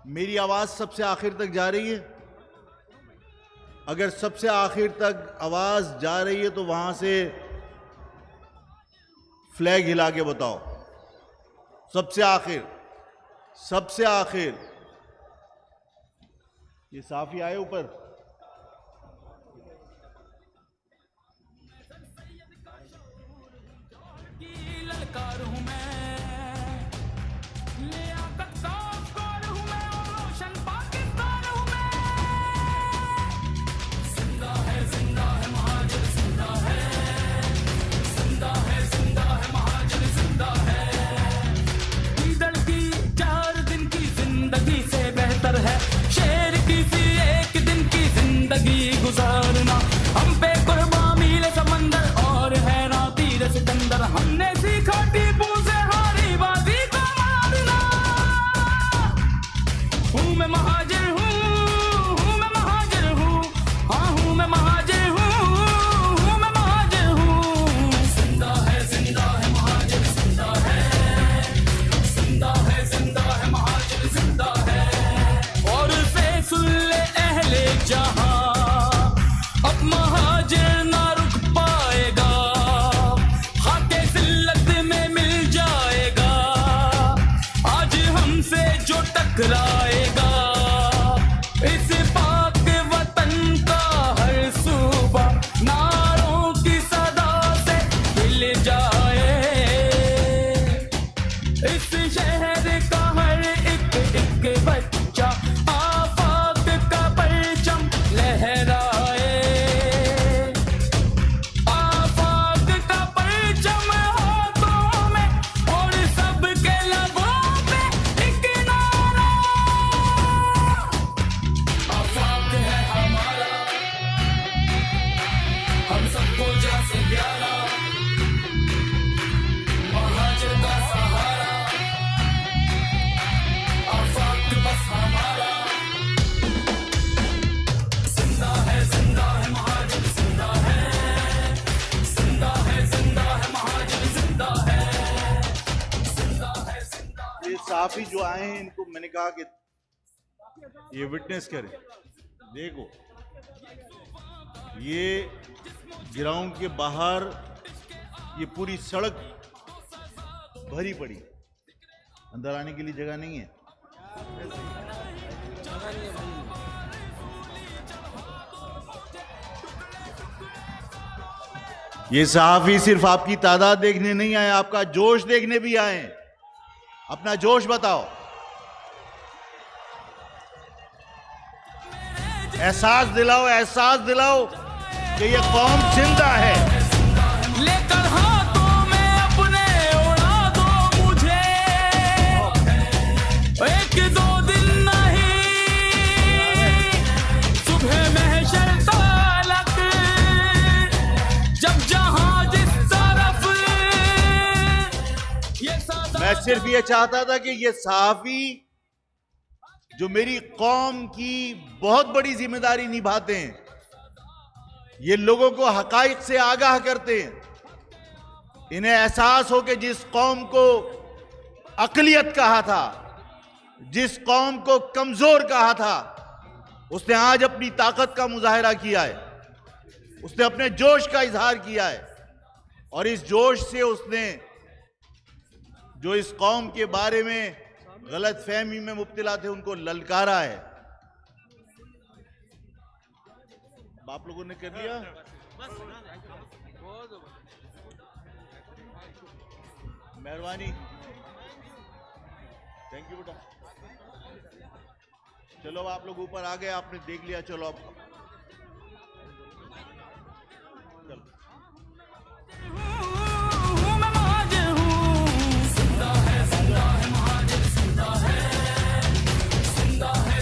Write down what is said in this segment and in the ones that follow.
मेरी आवाज सबसे आखिर तक जा रही है? अगर सबसे आखिर तक आवाज जा रही है तो वहां से फ्लैग हिला के बताओ। सबसे आखिर, सबसे आखिर। ये साफी आए ऊपर। ललकार हूं मैं, लियाकत का अफकार हूं मैं और रोशन पाकिस्तान हूं मैं। जिंदा है महाजर, जिंदा है, जिंदा है महाजर, जिंदा है। ईदल की 4 दिन की जिंदगी से बेहतर है शेर की सी 1 दिन की जिंदगी गुजारना। हम पे कुर्बान मील समंदर और है ना तीर सिकंदर, हमने सीखा टीपू से हारी बाजी को मारना। हूँ मैं महाजिर हूँ मैं महाजिर हूँ, हाँ हूँ मैं महाजिर हूँ मैं महाजिर हूँ। जिंदा है महाजिर, जिंदा है, जिंदा है महाजिर, जिंदा है। और फैसले अहले जहां अब महाजिर ना रुक पाएगा, खाके जिल्लत में मिल जाएगा आज हमसे जो टकराएगा। इस पाक वतन का हर सूबा नारों की सदा से हिल जाए, इस शहर का हर एक बच्चा आफाक का परचम लहराए, आफाक का परचम हाथों में और सबके लबों पे एक नारा। आफाक है हमारा, हम सबको जान से प्यारा, महाजिर का सहारा, आफाक बस हमारा। जिंदा है महाजिर, जिंदा है, जिंदा है महाजिर, जिंदा है, जिंदा है। ये साफी जो आए हैं इनको मैंने कहा कि ये विटनेस करें। देखो ये ग्राउंड के बाहर ये पूरी सड़क भरी पड़ी, अंदर आने के लिए जगह नहीं है। ये सहाफी सिर्फ आपकी तादाद देखने नहीं आए, आपका जोश देखने भी आए। अपना जोश बताओ, एहसास दिलाओ कि ये कौम जिंदा है। लेकर हाथों में अपने उड़ा दो मुझे, 1-2 दिन नहीं, सुबह महशर तलक जब जहां जिस तरफ ये सदा। मैं सिर्फ ये चाहता था कि ये सहाफी जो मेरी कौम की बहुत बड़ी जिम्मेदारी निभाते हैं, ये लोगों को हकाइक से आगाह करते हैं, इन्हें एहसास हो कि जिस कौम को अकलियत कहा था, जिस कौम को कमजोर कहा था, उसने आज अपनी ताकत का मुजाहिरा किया है, उसने अपने जोश का इजहार किया है और इस जोश से उसने जो इस कौम के बारे में गलत फहमी में मुब्तला थे उनको ललकारा है। आप लोगों ने कर लिया। मेहरबानी, थैंक यू बेटा। चलो अब आप लोग ऊपर आ गए, आपने देख लिया, चलो अब चलो। हूँ मैं महाजिर हूँ, जिंदा है महाजिर, जिंदा है,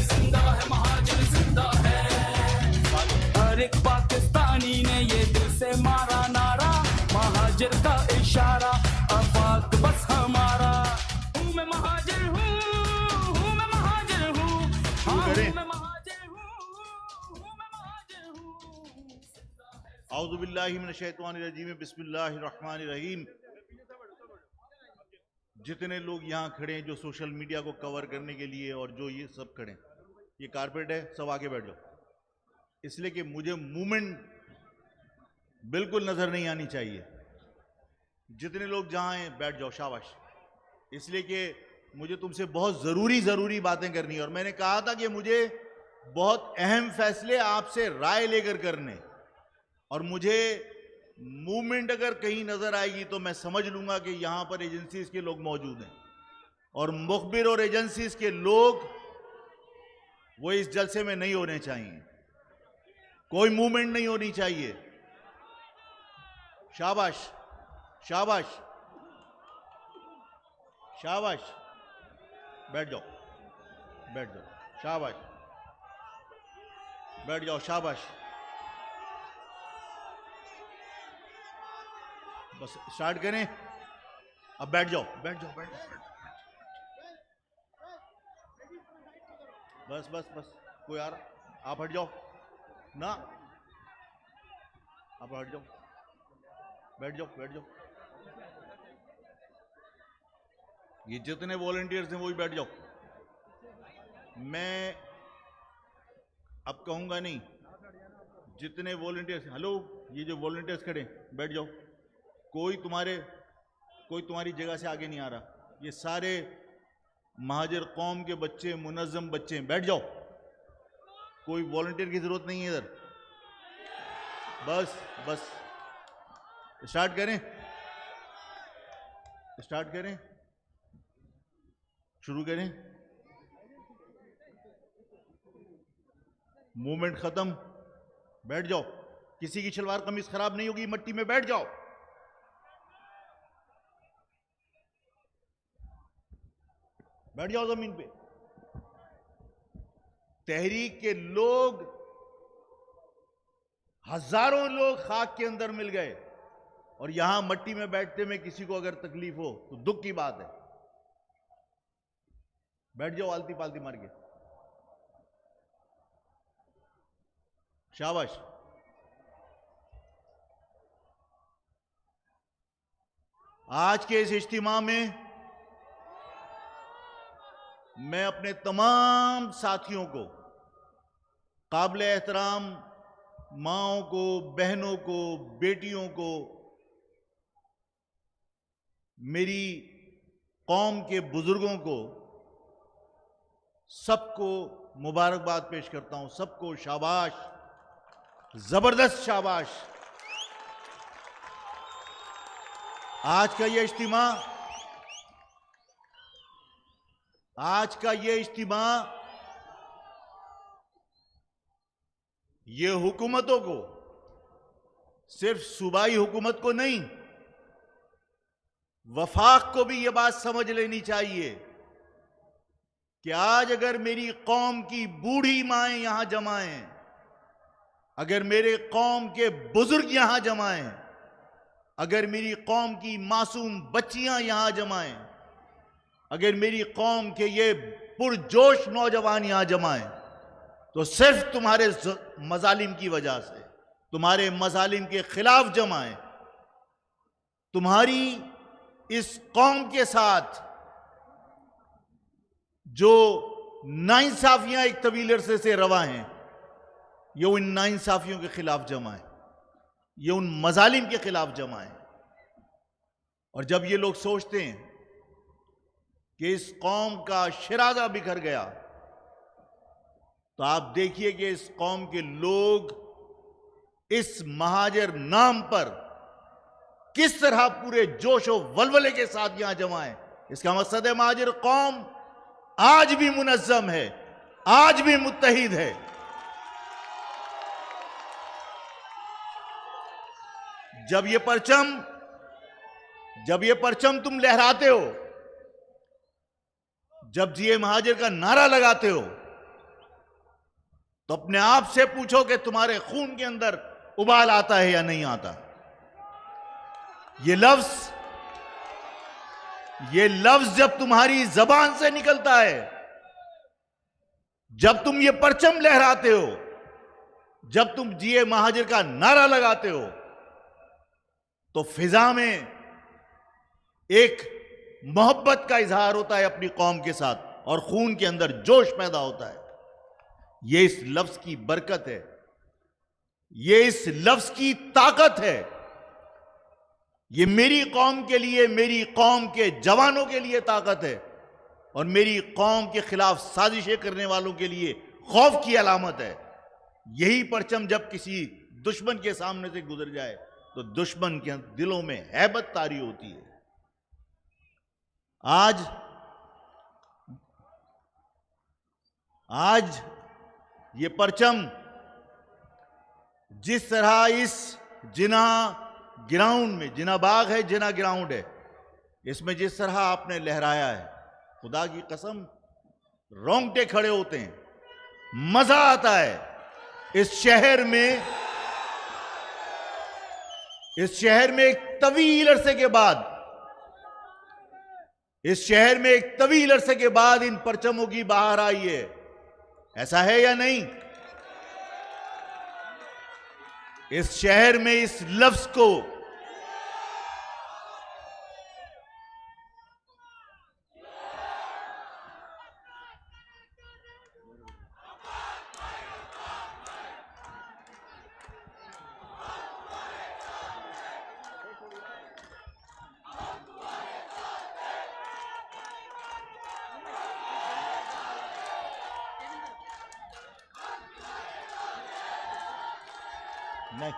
जिंदा है महाजिर, जिंदा है। हर एक पाकिस्तानी ने ये दिल से मारा नारा, महाजिर का इशारा, आफाक बस हमारा। हूँ मैं महाजिर हूँ मैं महाजिर हूँ, हाँ हूँ मैं महाजिर हूँ मैं महाजिर हूँ। औज़ु बिल्लाहि मिनश शैतानिर रजीम, बिस्मिल्लाहिर रहमानिर रहीम। जितने लोग यहाँ खड़े हैं जो सोशल मीडिया को कवर करने के लिए और जो ये सब खड़े हैं, ये कारपेट है, सब आगे बैठ जाओ, इसलिए कि मुझे मूवमेंट बिल्कुल नजर नहीं आनी चाहिए। जितने लोग जहां हैं बैठ जाओ, शाबाश। इसलिए कि मुझे तुमसे बहुत जरूरी बातें करनी है और मैंने कहा था कि मुझे बहुत अहम फैसले आपसे राय लेकर करने, और मुझे मूवमेंट अगर कहीं नजर आएगी तो मैं समझ लूंगा कि यहां पर एजेंसीज के लोग मौजूद हैं, और मुखबिर और एजेंसीज के लोग वो इस जलसे में नहीं होने चाहिए, कोई मूवमेंट नहीं होनी चाहिए। शाबाश शाबाश शाबाश, बैठ जाओ बैठ जाओ, शाबाश, बैठ जाओ, शाबाश। बस स्टार्ट करें, अब बैठ जाओ बैठ जाओ बैठ जाओ, बस बस बस, कोई आ रहा, आप हट जाओ ना, आप हट जाओ, बैठ जाओ बैठ जाओ। ये जितने वॉलंटियर्स हैं वो भी बैठ जाओ। मैं अब कहूंगा नहीं, जितने वॉलंटियर्स, हेलो, ये जो वॉलंटियर्स खड़े बैठ जाओ, कोई तुम्हारी जगह से आगे नहीं आ रहा, ये सारे महाजर कौम के बच्चे, मुनज़्ज़म बच्चे हैं, बैठ जाओ, कोई वॉलंटियर की जरूरत नहीं है इधर। बस बस स्टार्ट करें, स्टार्ट करें, शुरू करें। मूवमेंट खत्म, बैठ जाओ, किसी की शलवार कमीज खराब नहीं होगी, मट्टी में बैठ जाओ। बैठ जाओ जमीन पे। तहरीक के लोग, हजारों लोग खाक के अंदर मिल गए, और यहां मट्टी में बैठते में किसी को अगर तकलीफ हो तो दुख की बात है। बैठ जाओ आलती पालती मार के, शाबाश। आज के इस इज्तिमा में मैं अपने तमाम साथियों को, काबिल एहतराम माओं को, बहनों को, बेटियों को, मेरी कौम के बुजुर्गों को, सबको मुबारकबाद पेश करता हूं, सबको शाबाश, जबरदस्त शाबाश। आज का ये इज्तिमा, आज का ये इज्तिमा ये हुकूमतों को, सिर्फ सूबाई हुकूमत को नहीं, वफाक को भी ये बात समझ लेनी चाहिए कि आज अगर मेरी कौम की बूढ़ी माएं यहां जमा हैं, अगर मेरे कौम के बुजुर्ग यहां जमा हैं, अगर मेरी कौम की मासूम बच्चियां यहां जमा हैं, अगर मेरी कौम के ये पुरजोश नौजवान यहां जमा हैं, तो सिर्फ तुम्हारे मजालिम की वजह से, तुम्हारे मजालिम के खिलाफ जमा हैं। तुम्हारी इस कौम के साथ जो नाइंसाफियां एक तवील अरसे से रवा हैं, ये उन नाइंसाफियों के खिलाफ जमा है, ये उन मजालिम के खिलाफ जमा है। और जब ये लोग सोचते हैं कि इस कौम का शिराजा बिखर गया, तो आप देखिए कि इस कौम के लोग इस महाजर नाम पर किस तरह पूरे जोश और वलवले के साथ यहां जमा है। इसका मकसद है महाजर कौम आज भी मुनज़्ज़म है, आज भी मुत्तहिद है। जब ये परचम तुम लहराते हो, जब जिए महाजर का नारा लगाते हो, तो अपने आप से पूछो कि तुम्हारे खून के अंदर उबाल आता है या नहीं आता। ये लफ्ज जब तुम्हारी जबान से निकलता है, जब तुम ये परचम लहराते हो, जब तुम जिए महाजर का नारा लगाते हो, तो फिजा में एक मोहब्बत का इजहार होता है अपनी कौम के साथ, और खून के अंदर जोश पैदा होता है। यह इस लफ्ज की बरकत है, यह इस लफ्ज की ताकत है। यह मेरी कौम के लिए, मेरी कौम के जवानों के लिए ताकत है, और मेरी कौम के खिलाफ साजिशें करने वालों के लिए खौफ की अलामत है। यही परचम जब किसी दुश्मन के सामने से गुजर जाए तो दुश्मन के दिलों में हैबत तारी होती है। आज ये परचम जिस तरह इस जिना ग्राउंड में, जिना बाग है, जिना ग्राउंड है, इसमें जिस तरह आपने लहराया है, खुदा की कसम रोंगटे खड़े होते हैं, मजा आता है। इस शहर में एक तवील अरसे के बाद, इस शहर में एक तवील अरसे के बाद इन परचमों की बाहर आई है। ऐसा है या नहीं? इस शहर में इस लफ्ज को नहीं,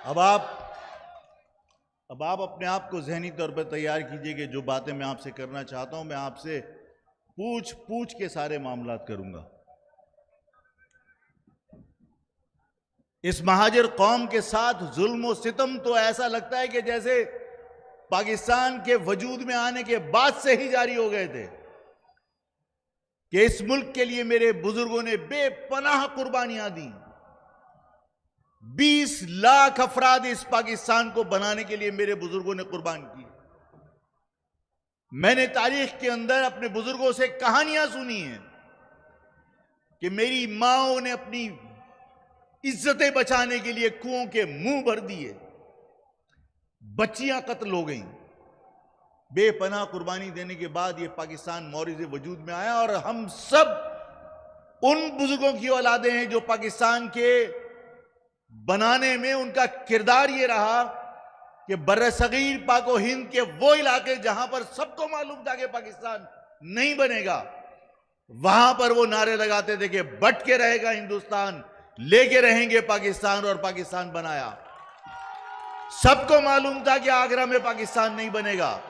अब आप अपने आप को ज़हनी तौर पर तैयार कीजिए कि जो बातें मैं आपसे करना चाहता हूं, मैं आपसे पूछ पूछ के सारे मामलात करूंगा। इस महाजिर कौम के साथ जुल्म और सितम तो ऐसा लगता है कि जैसे पाकिस्तान के वजूद में आने के बाद से ही जारी हो गए थे, कि इस मुल्क के लिए मेरे बुजुर्गों ने बेपनाह कुर्बानियां दी। 20 लाख अफराद इस पाकिस्तान को बनाने के लिए मेरे बुजुर्गों ने कुर्बान की। मैंने तारीख के अंदर अपने बुजुर्गों से कहानियां सुनी हैं कि मेरी माओं ने अपनी इज्जतें बचाने के लिए कुओं के मुंह भर दिए, बच्चियां कत्ल हो गईं। बेपनाह कुर्बानी देने के बाद ये पाकिस्तान मौरिज़ वजूद में आया, और हम सब उन बुजुर्गों की औलादें हैं जो पाकिस्तान के बनाने में उनका किरदार ये रहा कि बर्र-ए-सगीर पाको हिंद के वो इलाके जहां पर सबको मालूम था कि पाकिस्तान नहीं बनेगा, वहां पर वो नारे लगाते थे कि बट के रहेगा हिंदुस्तान, लेके रहेंगे पाकिस्तान, और पाकिस्तान बनाया। सबको मालूम था कि आगरा में पाकिस्तान नहीं बनेगा,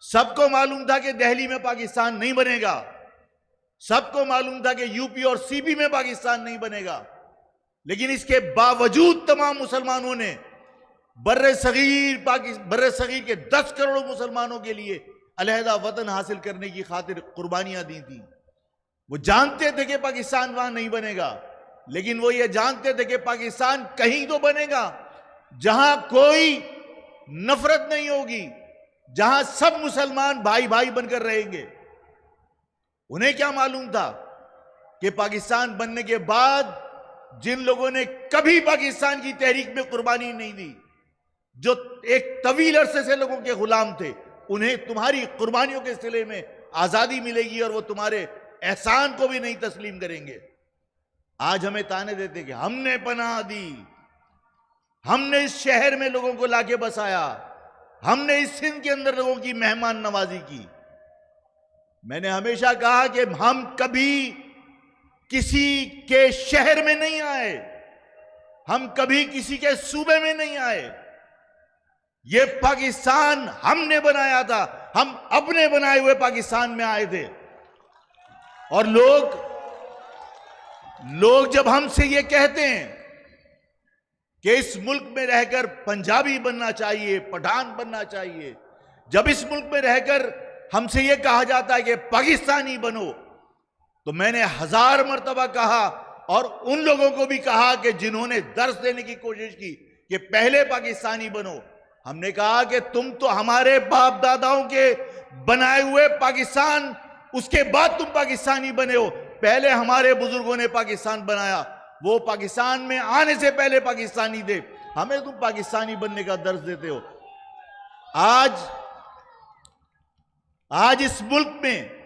सबको मालूम था कि दिल्ली में पाकिस्तान नहीं बनेगा, सबको मालूम था कि यूपी और सीपी में पाकिस्तान नहीं बनेगा। लेकिन इसके बावजूद तमाम मुसलमानों ने बर्र-ए-सगीर के 10 करोड़ मुसलमानों के लिए अलहदा वतन हासिल करने की खातिर कुर्बानियां दी थी। वो जानते थे कि पाकिस्तान वहां नहीं बनेगा, लेकिन वो ये जानते थे कि पाकिस्तान कहीं तो बनेगा जहां कोई नफरत नहीं होगी, जहां सब मुसलमान भाई भाई बनकर रहेंगे। उन्हें क्या मालूम था कि पाकिस्तान बनने के बाद जिन लोगों ने कभी पाकिस्तान की तहरीक में कुर्बानी नहीं दी, जो एक तवील अरसे से लोगों के गुलाम थे, उन्हें तुम्हारी कुर्बानियों के सिले में आजादी मिलेगी और वो तुम्हारे एहसान को भी नहीं तस्लीम करेंगे। आज हमें ताने देते कि हमने पनाह दी, हमने इस शहर में लोगों को लाके बसाया, हमने इस सिंध के अंदर लोगों की मेहमान नवाजी की। मैंने हमेशा कहा कि हम कभी किसी के शहर में नहीं आए, हम कभी किसी के सूबे में नहीं आए। ये पाकिस्तान हमने बनाया था, हम अपने बनाए हुए पाकिस्तान में आए थे। और लोग जब हमसे ये कहते हैं कि इस मुल्क में रहकर पंजाबी बनना चाहिए, पठान बनना चाहिए, जब इस मुल्क में रहकर हमसे ये कहा जाता है कि पाकिस्तानी बनो, तो मैंने 1000 मर्तबा कहा, और उन लोगों को भी कहा कि जिन्होंने दर्स देने की कोशिश की कि पहले पाकिस्तानी बनो, हमने कहा कि तुम तो हमारे बाप दादाओं के बनाए हुए पाकिस्तान, उसके बाद तुम पाकिस्तानी बने हो। पहले हमारे बुजुर्गों ने पाकिस्तान बनाया, वो पाकिस्तान में आने से पहले पाकिस्तानी थे। हमें तुम पाकिस्तानी बनने का दर्ज देते हो। आज इस मुल्क में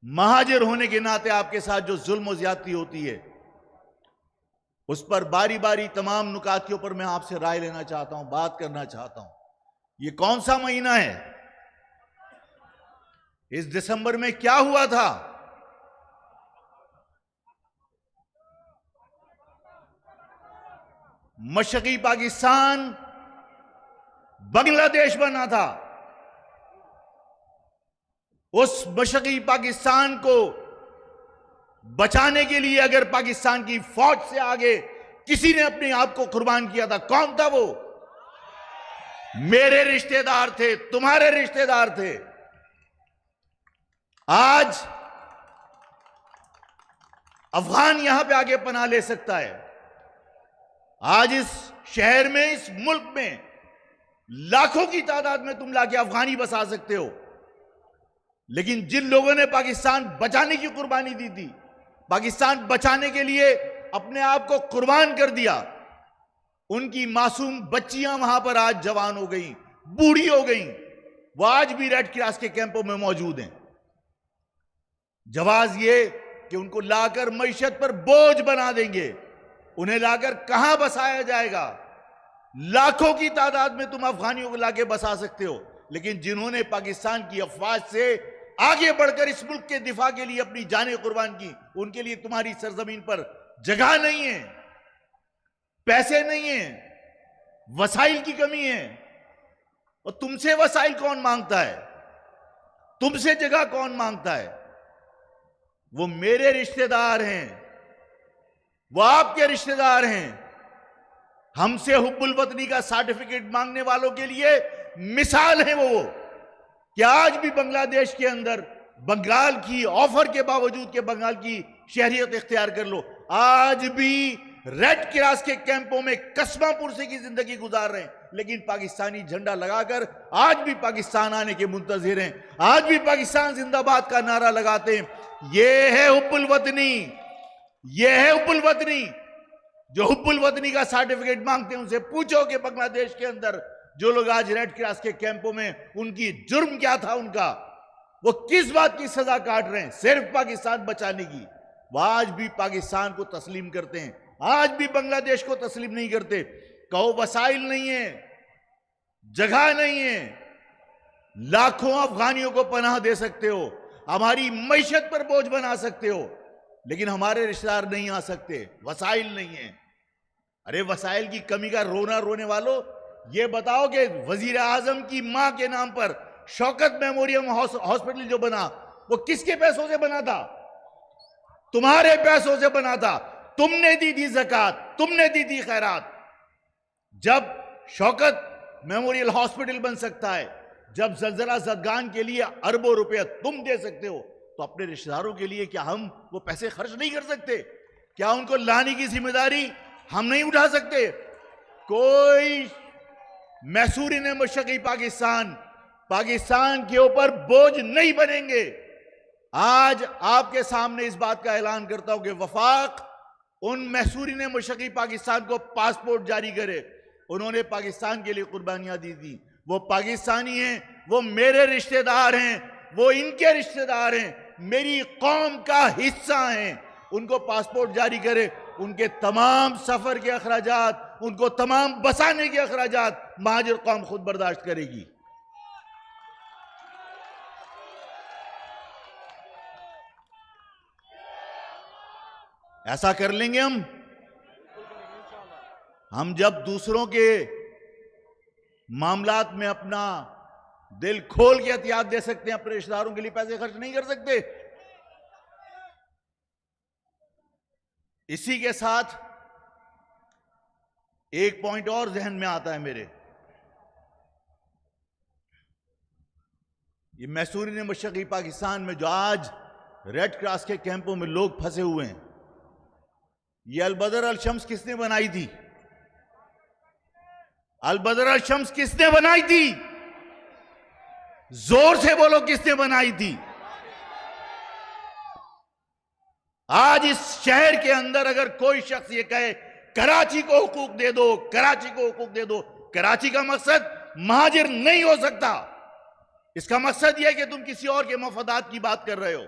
महाजिर होने के नाते आपके साथ जो जुल्म और ज्यादती होती है, उस पर बारी बारी तमाम नुकात के ऊपर मैं आपसे राय लेना चाहता हूं, बात करना चाहता हूं। ये कौन सा महीना है? इस दिसंबर में क्या हुआ था? मशरकी पाकिस्तान बांग्लादेश बना था। उस मशरकी पाकिस्तान को बचाने के लिए अगर पाकिस्तान की फौज से आगे किसी ने अपने आप को कुर्बान किया था, कौन था वो? मेरे रिश्तेदार थे, तुम्हारे रिश्तेदार थे। आज अफगान यहां पे आगे पनाह ले सकता है। आज इस शहर में, इस मुल्क में लाखों की तादाद में तुम लाके अफगानी बसा सकते हो, लेकिन जिन लोगों ने पाकिस्तान बचाने की कुर्बानी दी थी, पाकिस्तान बचाने के लिए अपने आप को कुर्बान कर दिया, उनकी मासूम बच्चियां वहां पर आज जवान हो गई, बूढ़ी हो गई। वो आज भी रेड क्रॉस के कैंपों में मौजूद हैं। जवाब ये कि उनको लाकर मईशत पर बोझ बना देंगे, उन्हें लाकर कहां बसाया जाएगा? लाखों की तादाद में तुम अफगानियों को लाके बसा सकते हो, लेकिन जिन्होंने पाकिस्तान की अफवाज से आगे बढ़कर इस मुल्क के दिफा के लिए अपनी जानें कुर्बान की, उनके लिए तुम्हारी सरजमीन पर जगह नहीं है, पैसे नहीं है, वसाइल की कमी है। और तुमसे वसाइल कौन मांगता है? तुमसे जगह कौन मांगता है? वो मेरे रिश्तेदार हैं, वो आपके रिश्तेदार हैं। हमसे हुब्बुल वतनी का सर्टिफिकेट मांगने वालों के लिए मिसाल है वो, कि आज भी बांग्लादेश के अंदर बंगाल की ऑफर के बावजूद के बंगाल की शहरियत इख्तियार कर लो, आज भी रेड क्रॉस के कैंपों में कसमा पुरसे की जिंदगी गुजार रहे हैं, लेकिन पाकिस्तानी झंडा लगाकर आज भी पाकिस्तान आने के मुंतजिर हैं, आज भी पाकिस्तान जिंदाबाद का नारा लगाते हैं। ये है हुब्बुल वतनी, ये है हुब्बुल वतनी। जो हुब्बुल वतनी का सर्टिफिकेट मांगते हैं, उनसे पूछो कि बांग्लादेश के अंदर जो लोग आज रेड क्रॉस के कैंपों में, उनकी जुर्म क्या था, उनका वो किस बात की सजा काट रहे हैं? सिर्फ पाकिस्तान बचाने की। वो आज भी पाकिस्तान को तस्लीम करते हैं, आज भी बांग्लादेश को तस्लीम नहीं करते। कहो वसाइल नहीं है, जगह नहीं है, लाखों अफगानियों को पनाह दे सकते हो, हमारी मईशत पर बोझ बना सकते हो, लेकिन हमारे रिश्तेदार नहीं आ सकते, वसाइल नहीं है। अरे वसाइल की कमी का रोना रोने वालों, ये बताओ कि वजीर आजम की मां के नाम पर शौकत मेमोरियल हॉस्पिटल जो बना, वो किसके पैसों से बना था? तुम्हारे पैसों से बना था। तुमने दी थी ज़कात, तुमने दी थी खैरात। जब शौकत मेमोरियल हॉस्पिटल बन सकता है, जब जलजला ज़दगान के लिए अरबों रुपए तुम दे सकते हो, तो अपने रिश्तेदारों के लिए क्या हम वो पैसे खर्च नहीं कर सकते? क्या उनको लाने की जिम्मेदारी हम नहीं उठा सकते? कोई मैसूरी ने मशरकी पाकिस्तान के ऊपर बोझ नहीं बनेंगे। आज आपके सामने इस बात का ऐलान करता हूं कि वफाक उन मैसूरी ने मशरकी पाकिस्तान को पासपोर्ट जारी करे, उन्होंने पाकिस्तान के लिए कुर्बानियां दी थी, वो पाकिस्तानी हैं, वो मेरे रिश्तेदार हैं, वो इनके रिश्तेदार हैं, मेरी कौम का हिस्सा हैं। उनको पासपोर्ट जारी करे, उनके तमाम सफर के अखराजात, उनको तमाम बसाने के अखराजात महाजिर कौम खुद बर्दाश्त करेगी। ऐसा कर लेंगे हम जब दूसरों के मामलात में अपना दिल खोल के एहतियात दे सकते हैं, अपने रिश्तेदारों के लिए पैसे खर्च नहीं कर सकते। इसी के साथ एक पॉइंट और जहन में आता है मेरे, ये मैसूरी ने मशरकी पाकिस्तान में जो आज रेड क्रॉस के कैंपों में लोग फंसे हुए हैं, ये अलबदर अल शम्स किसने बनाई थी? अलबदर अल शम्स किसने बनाई थी? जोर से बोलो, किसने बनाई थी? आज इस शहर के अंदर अगर कोई शख्स ये कहे कराची को हुकूक दे दो, कराची को हुकूक दे दो, कराची का मकसद महाजिर नहीं हो सकता। इसका मकसद यह है कि तुम किसी और के मफादात की बात कर रहे हो।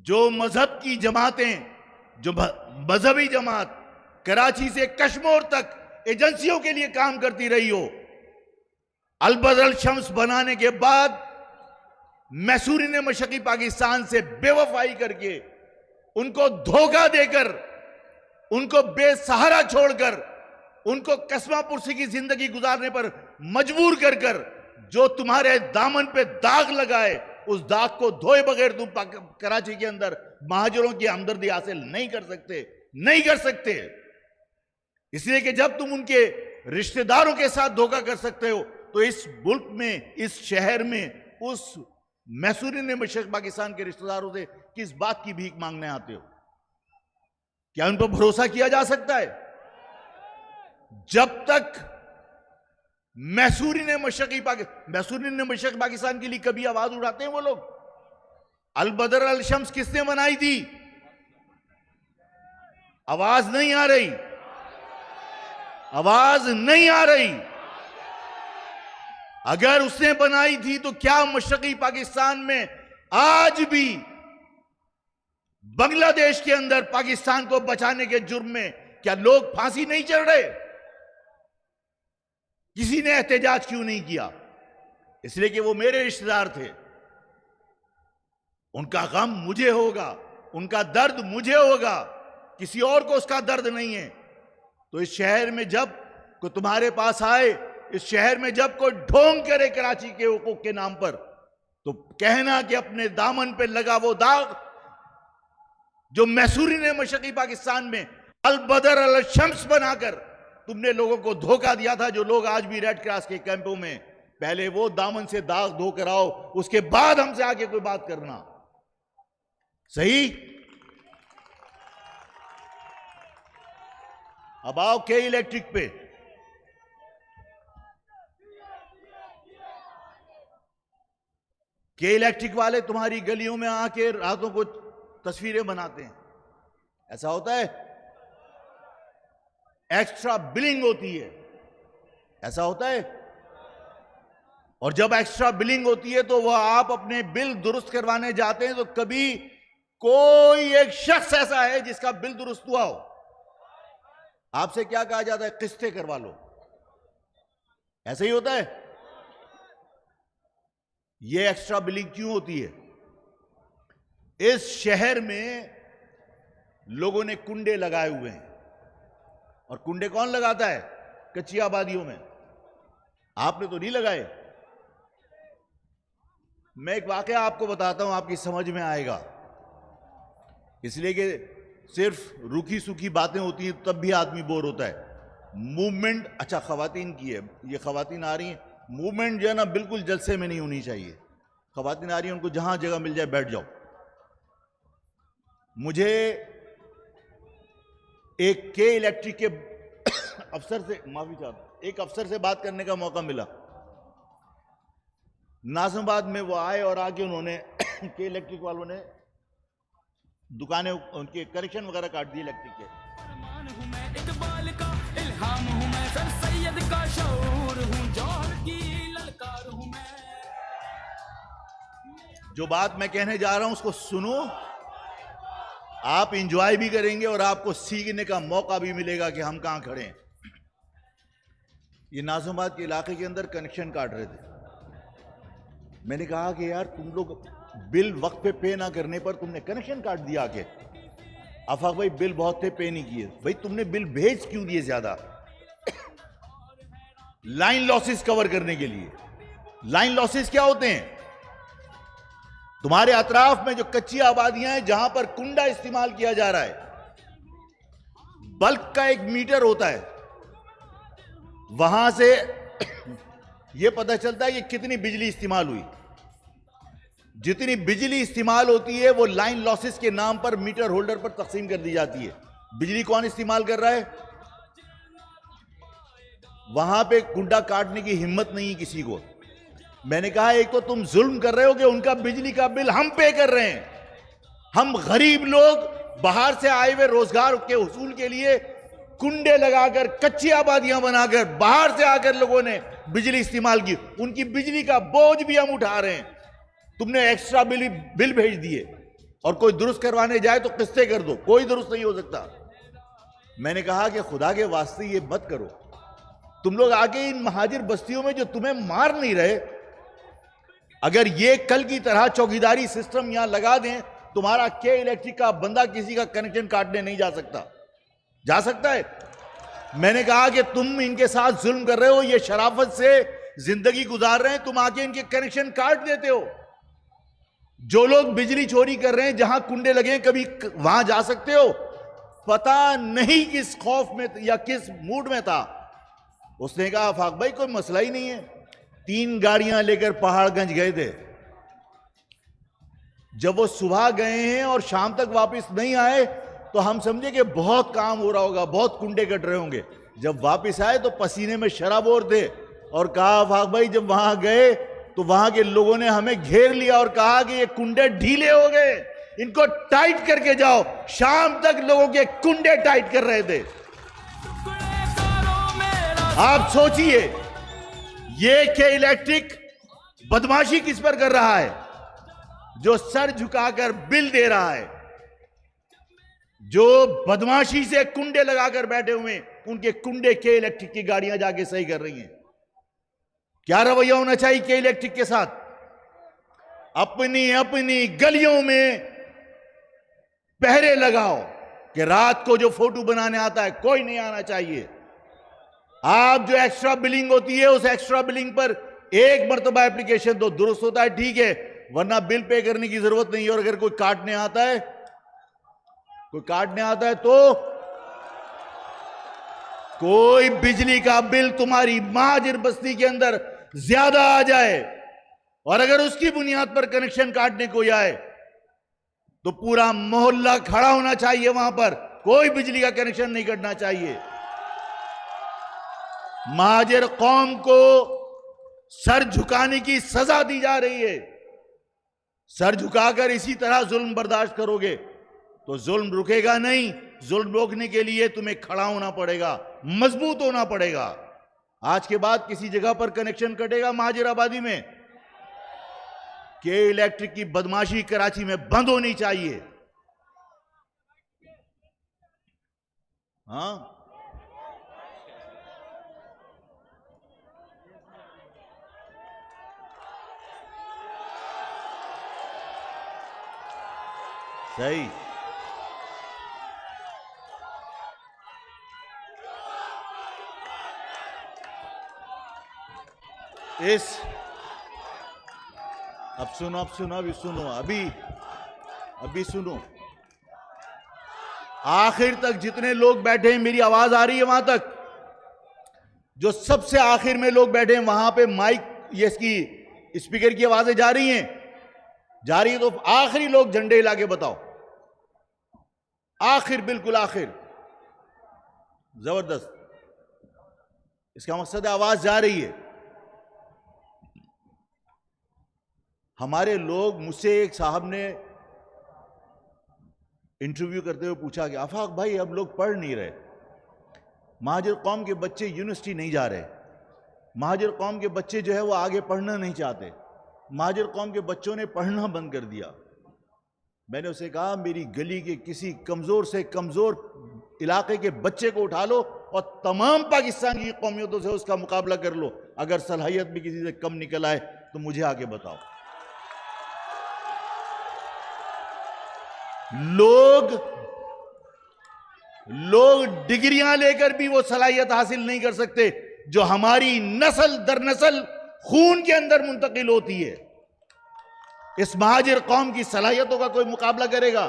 जो मजहब की जमातें, जो मजहबी जमात कराची से कश्मीर तक एजेंसियों के लिए काम करती रही हो, अल-बदर शम्स बनाने के बाद मैसूरीन मशरकी पाकिस्तान से बेवफाई करके, उनको धोखा देकर, उनको बेसहारा छोड़कर, उनको कस्बा पुरसी की जिंदगी गुजारने पर मजबूर कर कर जो तुम्हारे दामन पे दाग लगाए, उस दाग को धोए बगैर तुम कराची के अंदर महाजरों की हमदर्दी हासिल नहीं कर सकते, नहीं कर सकते। इसलिए कि जब तुम उनके रिश्तेदारों के साथ धोखा कर सकते हो, तो इस मुल्क में, इस शहर में, उस मैसूरीन मशरक पाकिस्तान के रिश्तेदारों से किस बात की भीख मांगने आते हो? क्या उन पर भरोसा किया जा सकता है? जब तक मैसूरीन मशरक पाकिस्तान के लिए कभी आवाज उठाते हैं वो लोग। अल-बदर अल-शम्स किसने बनाई थी? आवाज नहीं आ रही, आवाज नहीं आ रही। अगर उसने बनाई थी तो क्या मशरकी पाकिस्तान में आज भी बांग्लादेश के अंदर पाकिस्तान को बचाने के जुर्म में क्या लोग फांसी नहीं चढ़ रहे? किसी ने एहतजाज क्यों नहीं किया? इसलिए कि वो मेरे रिश्तेदार थे। उनका गम मुझे होगा, उनका दर्द मुझे होगा, किसी और को उसका दर्द नहीं है। तो इस शहर में जब कोई तुम्हारे पास आए, इस शहर में जब कोई ढोंग करे कराची के हुकूक के नाम पर, तो कहना कि अपने दामन पे लगा वो दाग जो मैसूरीन मशरकी पाकिस्तान में अल-बदर अल-शम्स बनाकर तुमने लोगों को धोखा दिया था। जो लोग आज भी रेड क्रॉस के कैंपों में, पहले वो दामन से दाग धोकर आओ, उसके बाद हमसे आके कोई बात करना। सही? अब आओ के इलेक्ट्रिक पे। के इलेक्ट्रिक वाले तुम्हारी गलियों में आके रातों को तस्वीरें बनाते हैं। ऐसा होता है? एक्स्ट्रा बिलिंग होती है, ऐसा होता है? और जब एक्स्ट्रा बिलिंग होती है तो वह आप अपने बिल दुरुस्त करवाने जाते हैं तो कभी कोई एक शख्स ऐसा है जिसका बिल दुरुस्त हुआ हो? आपसे क्या कहा जाता है? किस्तें करवा लो। ऐसा ही होता है? यह एक्स्ट्रा बिलिंग क्यों होती है? इस शहर में लोगों ने कुंडे लगाए हुए हैं, और कुंडे कौन लगाता है? कच्ची आबादियों में। आपने तो नहीं लगाए। मैं एक वाकया आपको बताता हूं, आपकी समझ में आएगा। इसलिए कि सिर्फ रूखी सूखी बातें होती हैं तब भी आदमी बोर होता है। मूवमेंट, अच्छा खवातीन की है, ये खवातीन आ रही हैं। मूवमेंट जो है ना बिल्कुल जलसे में नहीं होनी चाहिए। खवातीन आ रही हैं, उनको जहां जगह मिल जाए बैठ जाओ। मुझे एक के इलेक्ट्रिक के अफसर से, माफी चाहता हूं, एक अफसर से बात करने का मौका मिला। नाज़िमाबाद में वो आए और आके उन्होंने के इलेक्ट्रिक वालों ने दुकानें, उनके कनेक्शन वगैरह काट दिए इलेक्ट्रिक के। अरमान हूं मैं इकबाल का, इल्हाम हूं मैं सर सैयद का, शऊर हूं जौहर की ललकार हूं मैं। जो बात मैं कहने जा रहा हूं उसको सुनो, आप इंजॉय भी करेंगे और आपको सीखने का मौका भी मिलेगा कि हम कहां खड़े हैं। ये नाज़िमाबाद के इलाके के अंदर कनेक्शन काट रहे थे। मैंने कहा कि यार तुम लोग बिल वक्त पे ना करने पर तुमने कनेक्शन काट दिया। आके आफाक भाई बिल बहुत थे, पे नहीं किए। भाई तुमने बिल भेज क्यों दिए ज्यादा? लाइन लॉसेस कवर करने के लिए। लाइन लॉसेस क्या होते हैं? तुम्हारे अतराफ में जो कच्ची आबादियां हैं जहां पर कुंडा इस्तेमाल किया जा रहा है, बल्क का एक मीटर होता है, वहां से यह पता चलता है कि कितनी बिजली इस्तेमाल हुई। जितनी बिजली इस्तेमाल होती है वो लाइन लॉसेस के नाम पर मीटर होल्डर पर तकसीम कर दी जाती है। बिजली कौन इस्तेमाल कर रहा है? वहां पे कुंडा काटने की हिम्मत नहीं किसी को। मैंने कहा एक तो तुम जुल्म कर रहे हो कि उनका बिजली का बिल हम पे कर रहे हैं, हम गरीब लोग बाहर से आए हुए रोजगार के हुसूल के लिए कुंडे लगाकर, कच्ची आबादियां बनाकर, बाहर से आकर लोगों ने बिजली इस्तेमाल की, उनकी बिजली का बोझ भी हम उठा रहे हैं। तुमने एक्स्ट्रा बिल भेज दिए, और कोई दुरुस्त करवाने जाए तो किस्तें कर दो, कोई दुरुस्त नहीं हो सकता। मैंने कहा कि खुदा के वास्ते ये मत करो। तुम लोग आके इन महाजिर बस्तियों में जो तुम्हें मार नहीं रहे, अगर ये कल की तरह चौकीदारी सिस्टम यहां लगा दें, तुम्हारा के इलेक्ट्रिक का बंदा किसी का कनेक्शन काटने नहीं जा सकता। जा सकता है? मैंने कहा कि तुम इनके साथ जुल्म कर रहे हो, ये शराफत से जिंदगी गुजार रहे हैं, तुम आके इनके कनेक्शन काट देते हो। जो लोग बिजली चोरी कर रहे हैं, जहां कुंडे लगे हैं, कभी वहां जा सकते हो? पता नहीं किस खौफ में या किस मूड में था। उसने कहा आफाक भाई कोई मसला ही नहीं है। 3 गाड़ियां लेकर पहाड़गंज गए थे। जब वो सुबह गए हैं और शाम तक वापस नहीं आए तो हम समझे कि बहुत काम हो रहा होगा, बहुत कुंडे कट रहे होंगे। जब वापस आए तो पसीने में शराबोर थे, और कहा आफाक भाई जब वहां गए तो वहां के लोगों ने हमें घेर लिया और कहा कि ये कुंडे ढीले हो गए, इनको टाइट करके जाओ। शाम तक लोगों के कुंडे टाइट कर रहे थे। आप सोचिए, ये के इलेक्ट्रिक बदमाशी किस पर कर रहा है? जो सर झुकाकर बिल दे रहा है, जो बदमाशी से कुंडे लगाकर बैठे हुए, उनके कुंडे के इलेक्ट्रिक की गाड़ियां जाके सही कर रही हैं। क्या रवैया होना चाहिए के इलेक्ट्रिक के साथ? अपनी अपनी गलियों में पहरे लगाओ कि रात को जो फोटो बनाने आता है कोई नहीं आना चाहिए। आप जो एक्स्ट्रा बिलिंग होती है, उस एक्स्ट्रा बिलिंग पर एक मर्तबा एप्लीकेशन तो दुरुस्त होता है, ठीक है, वरना बिल पे करने की जरूरत नहीं है। और अगर कोई काटने आता है, तो कोई बिजली का बिल तुम्हारी महाजिर बस्ती के अंदर ज्यादा आ जाए और अगर उसकी बुनियाद पर कनेक्शन काटने कोई आए तो पूरा मोहल्ला खड़ा होना चाहिए वहां पर, कोई बिजली का कनेक्शन नहीं कटना चाहिए। महाजिर कौम को सर झुकाने की सजा दी जा रही है। सर झुकाकर इसी तरह जुल्म बर्दाश्त करोगे तो जुल्म रुकेगा नहीं। जुल्म रोकने के लिए तुम्हें खड़ा होना पड़ेगा, मजबूत होना पड़ेगा। आज के बाद किसी जगह पर कनेक्शन कटेगा महाजिर आबादी में, के इलेक्ट्रिक की बदमाशी कराची में बंद होनी चाहिए। हाँ, सही। अब सुनो, अभी सुनो। आखिर तक जितने लोग बैठे हैं, मेरी आवाज आ रही है वहां तक? जो सबसे आखिर में लोग बैठे हैं वहां पे माइक, ये इसकी स्पीकर की आवाजें जा रही हैं? जा रही है तो आखिरी लोग झंडे हिला के बताओ। आखिर, बिल्कुल आखिर। जबरदस्त। इसका मकसद है आवाज जा रही है। हमारे लोग, मुझसे एक साहब ने इंटरव्यू करते हुए पूछा कि आफाक भाई अब लोग पढ़ नहीं रहे, महाजिर कौम के बच्चे यूनिवर्सिटी नहीं जा रहे, महाजिर कौम के बच्चे जो है वो आगे पढ़ना नहीं चाहते, महाजिर कौम के बच्चों ने पढ़ना बंद कर दिया। मैंने उसे कहा मेरी गली के किसी कमजोर से कमजोर इलाके के बच्चे को उठा लो और तमाम पाकिस्तान की कौमियतों से उसका मुकाबला कर लो। अगर सलाहियत भी किसी से कम निकल आए तो मुझे आके बताओ। लोग डिग्रियां लेकर भी वो सलाहियत हासिल नहीं कर सकते जो हमारी नस्ल दर नस्ल खून के अंदर मुंतकिल होती है। इस महाजिर कौम की सलाहियतों का कोई मुकाबला करेगा?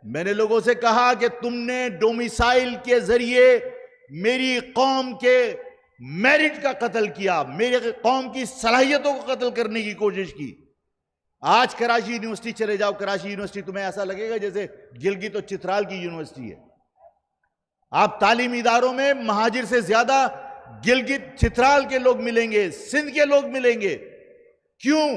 मैंने लोगों से कहा कि तुमने डोमिसाइल के जरिए मेरी कौम के मेरिट का कत्ल किया, मेरे कौम की सलाहियतों को कत्ल करने की कोशिश की। आज कराची यूनिवर्सिटी चले जाओ, कराची यूनिवर्सिटी तुम्हें ऐसा लगेगा जैसे गिलगित और चित्राल की यूनिवर्सिटी है। आप तालीमी इदारों में महाजिर से ज्यादा गिलगित चित्राल के लोग मिलेंगे, सिंध के लोग मिलेंगे। क्यों?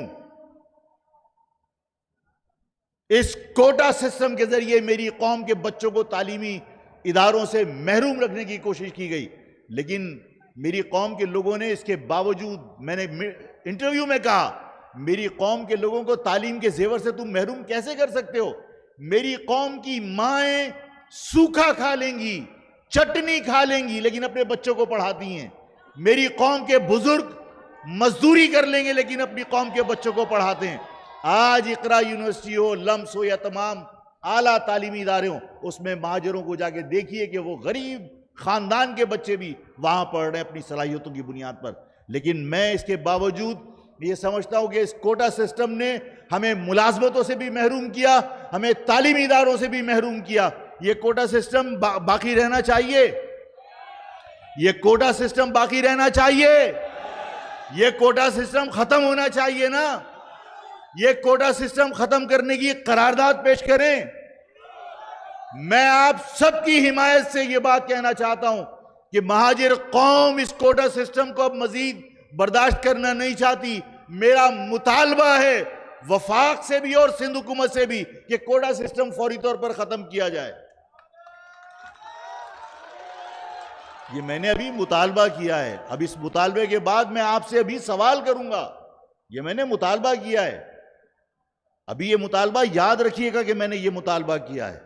इस कोटा सिस्टम के जरिए मेरी कौम के बच्चों को तालीमी इदारों से महरूम रखने की कोशिश की गई, लेकिन मेरी कौम के लोगों ने इसके बावजूद, मैंने इंटरव्यू में कहा, मेरी कौम के लोगों को तालीम के जेवर से तुम महरूम कैसे कर सकते हो? मेरी कौम की माएं सूखा खा लेंगी, चटनी खा लेंगी, लेकिन अपने बच्चों को पढ़ाती हैं। मेरी कौम के बुजुर्ग मजदूरी कर लेंगे, लेकिन अपनी कौम के बच्चों को पढ़ाते हैं। आज इकरा यूनिवर्सिटी हो, लम्स हो, या तमाम आला तालीमी इदारे हो, उसमें महाजरों को जाके देखिए कि वो गरीब खानदान के बच्चे भी वहां पढ़ रहे हैं अपनी सलाहियतों की बुनियाद पर। लेकिन मैं इसके बावजूद ये समझता हूं कि इस कोटा सिस्टम ने हमें मुलाजमतों से भी महरूम किया, हमें तालीमी इदारों से भी महरूम किया। ये कोटा सिस्टम बाकी रहना चाहिए, ये कोटा सिस्टम बाकी रहना चाहिए, ये कोटा सिस्टम खत्म होना चाहिए ना। ये कोटा सिस्टम खत्म करने की करारदाद पेश करें। मैं आप सबकी हिमायत से यह बात कहना चाहता हूं कि महाजिर कौम इस कोटा सिस्टम को अब मजीद बर्दाश्त करना नहीं चाहती। मेरा मुतालबा है वफाक से भी और सिंध हुकूमत से भी कि कोटा सिस्टम फौरी तौर पर खत्म किया जाए। ये मैंने अभी मुतालबा किया है। अब इस मुतालबे के बाद मैं आपसे अभी सवाल करूंगा। ये मैंने मुतालबा किया है, अभी ये मुतालबा याद रखिएगा कि मैंने ये मुतालबा किया है।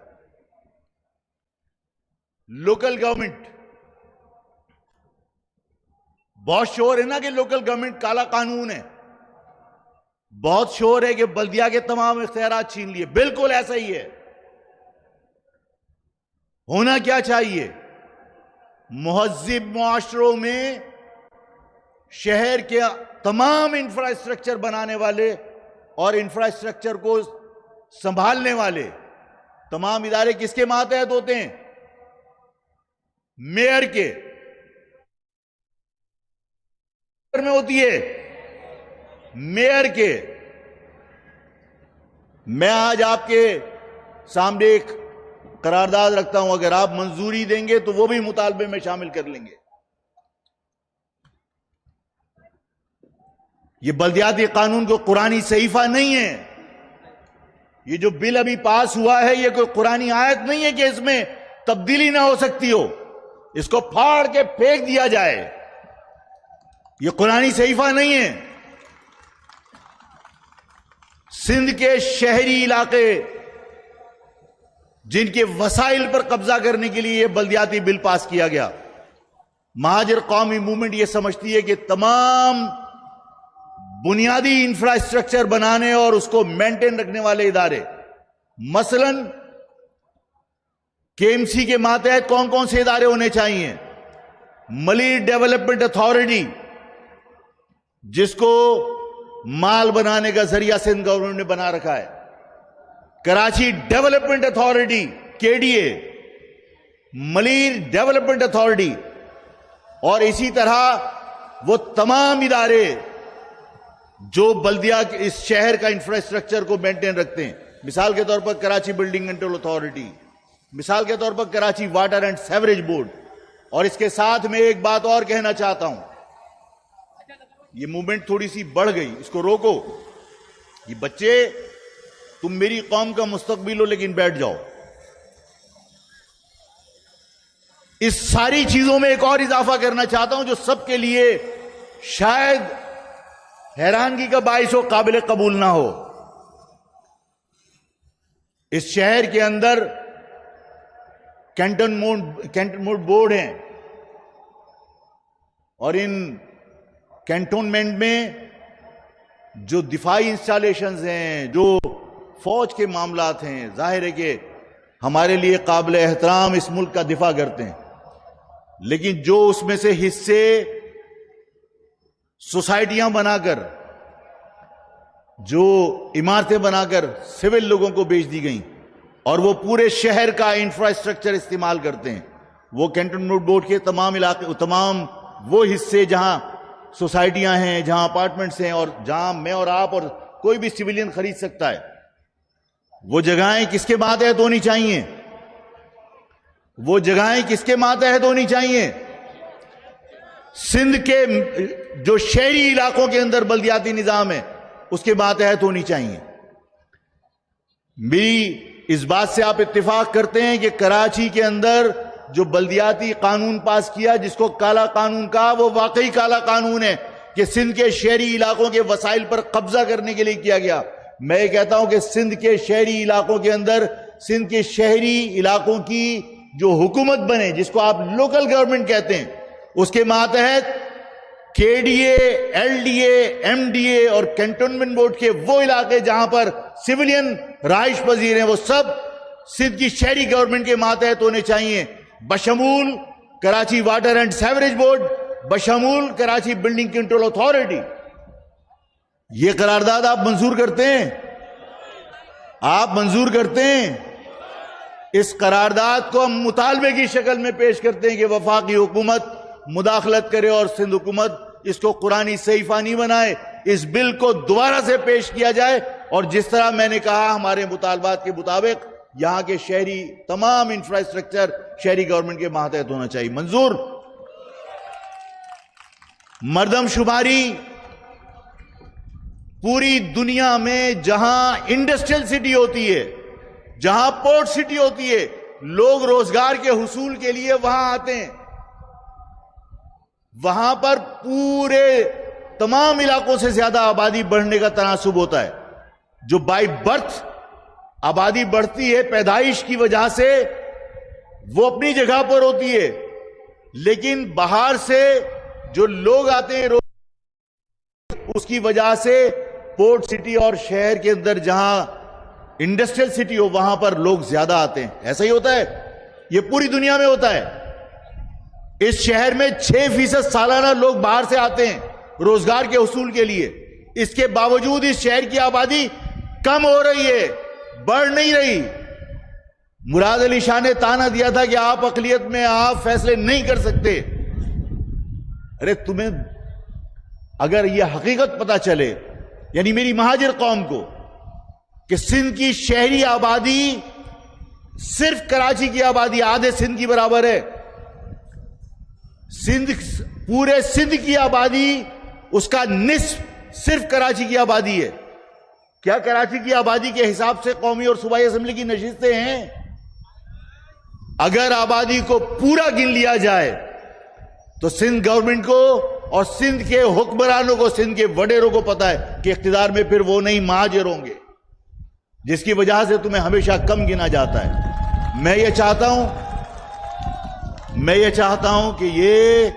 लोकल गवर्नमेंट, बहुत शोर है ना कि लोकल गवर्नमेंट काला कानून है, बहुत शोर है कि बल्दिया के तमाम इख्तियारात छीन लिए। बिल्कुल ऐसा ही है। होना क्या चाहिए? मुहज्जिब मुआशरों में शहर के तमाम इंफ्रास्ट्रक्चर बनाने वाले और इंफ्रास्ट्रक्चर को संभालने वाले तमाम इदारे किसके मातहत होते हैं? मेयर के में होती है, मेयर के। मैं आज आपके सामने एक करारदाद रखता हूं, अगर आप मंजूरी देंगे तो वो भी मुतालबे में शामिल कर लेंगे। ये बल्दियाती कानून को कुरानी सहीफा नहीं है। ये जो बिल अभी पास हुआ है ये कोई कुरानी आयत नहीं है कि इसमें तब्दीली ना हो सकती हो, इसको फाड़ के फेंक दिया जाए। ये कुरानी सहीफा नहीं है। सिंध के शहरी इलाके जिनके वसाइल पर कब्जा करने के लिए यह बल्दियाती बिल पास किया गया, महाजिर कौमी मूवमेंट यह समझती है कि तमाम बुनियादी इंफ्रास्ट्रक्चर बनाने और उसको मेंटेन रखने वाले इदारे, मसलन केएमसी के मातहत कौन कौन से इदारे होने चाहिए? मलीर डेवलपमेंट अथॉरिटी, जिसको माल बनाने का जरिया सिंध गवर्नमेंट ने बना रखा है। Karachi development authority KDA, Malir development authority, और इसी तरह वो तमाम इदारे जो बल्दिया इस शहर का इंफ्रास्ट्रक्चर को मेंटेन रखते हैं। मिसाल के तौर पर कराची बिल्डिंग कंट्रोल अथॉरिटी, मिसाल के तौर पर Karachi water and sewerage board. और इसके साथ में एक बात और कहना चाहता हूं, ये मूवमेंट थोड़ी सी बढ़ गई, इसको रोको। ये बच्चे, तुम मेरी कौम का मुस्तकबिल हो, लेकिन बैठ जाओ। इस सारी चीजों में एक और इजाफा करना चाहता हूं जो सबके लिए शायद हैरानगी का बाइस हो, काबिल कबूल ना हो। इस शहर के अंदर कैंटोनमेंट बोर्ड हैं, और इन कैंटोनमेंट में जो दिफाई इंस्टॉलेशंस हैं, जो फौज के मामलात हैं, जाहिर है कि हमारे लिए काबिल एहतराम इस मुल्क का दिफा करते हैं, लेकिन जो उसमें से हिस्से सोसाइटियां बनाकर, जो इमारतें बनाकर सिविल लोगों को बेच दी गई और वो पूरे शहर का इंफ्रास्ट्रक्चर इस्तेमाल करते हैं, वो कैंटोनमेंट बोर्ड के तमाम इलाके, तमाम वो हिस्से जहां सोसाइटियां हैं, जहां अपार्टमेंट्स हैं, और जहां मैं और आप और कोई भी सिविलियन खरीद सकता है, वो जगहें किसके मातहत होनी चाहिए? वो जगहें किसके मातहत होनी चाहिए? सिंध के जो शहरी इलाकों के अंदर बल्दियाती निजाम है उसके मातहत होनी चाहिए। मेरी इस बात से आप इत्तेफाक करते हैं कि कराची के अंदर जो बल्दियाती कानून पास किया, जिसको काला कानून कहा, वो वाकई काला कानून है कि सिंध के शहरी इलाकों के वसाइल पर कब्जा करने के लिए किया गया। मैं ये कहता हूं कि सिंध के शहरी इलाकों के अंदर, सिंध के शहरी इलाकों की जो हुकूमत बने, जिसको आप लोकल गवर्नमेंट कहते हैं, उसके मातहत केडीए, एलडीए, एमडीए और कैंटोनमेंट बोर्ड के वो इलाके जहां पर सिविलियन रहाइश पजीर हैं, वो सब सिंध की शहरी गवर्नमेंट के मातहत होने चाहिए, बशमूल Karachi water and sewerage board, बशमूल कराची बिल्डिंग कंट्रोल अथॉरिटी। ये करारदाद आप मंजूर करते हैं? आप मंजूर करते हैं? इस करारदाद को हम मुतालबे की शक्ल में पेश करते हैं कि वफाकी हुकूमत मुदाखलत करे और सिंध हुकूमत इसको कुरानी सहीफा नहीं बनाए। इस बिल को दोबारा से पेश किया जाए और जिस तरह मैंने कहा, हमारे मुतालबात के मुताबिक यहां के शहरी तमाम इंफ्रास्ट्रक्चर शहरी गवर्नमेंट के मातहत होना चाहिए। मंजूर। मर्दमशुमारी पूरी दुनिया में जहां इंडस्ट्रियल सिटी होती है, जहां पोर्ट सिटी होती है, लोग रोजगार के हुसूल के लिए वहां आते हैं। वहां पर पूरे तमाम इलाकों से ज्यादा आबादी बढ़ने का तनासुब होता है। जो बाय बर्थ आबादी बढ़ती है पैदाइश की वजह से, वो अपनी जगह पर होती है, लेकिन बाहर से जो लोग आते हैं उसकी वजह से पोर्ट सिटी और शहर के अंदर जहां इंडस्ट्रियल सिटी हो वहां पर लोग ज्यादा आते हैं। ऐसा ही होता है, यह पूरी दुनिया में होता है। इस शहर में 6% सालाना लोग बाहर से आते हैं रोजगार के हुसूल के लिए। इसके बावजूद इस शहर की आबादी कम हो रही है, बढ़ नहीं रही। मुराद अली शाह ने ताना दिया था कि आप अकलियत में आप फैसले नहीं कर सकते। अरे तुम्हें अगर यह हकीकत पता चले, यानी मेरी महाजिर कौम को, कि सिंध की शहरी आबादी सिर्फ कराची की आबादी आधे सिंध की बराबर है, सिंध पूरे सिंध की आबादी उसका निस्फ सिर्फ कराची की आबादी है। क्या कराची की आबादी के हिसाब से कौमी और सूबाई असेंबली की नशिस्तें हैं? अगर आबादी को पूरा गिन लिया जाए तो सिंध गवर्नमेंट को और सिंध के हुक्मरानों को, सिंध के वडेरों को पता है कि इख्तिदार में फिर वो नहीं महाजिर होंगे, जिसकी वजह से तुम्हें हमेशा कम गिना जाता है। मैं ये चाहता हूं कि ये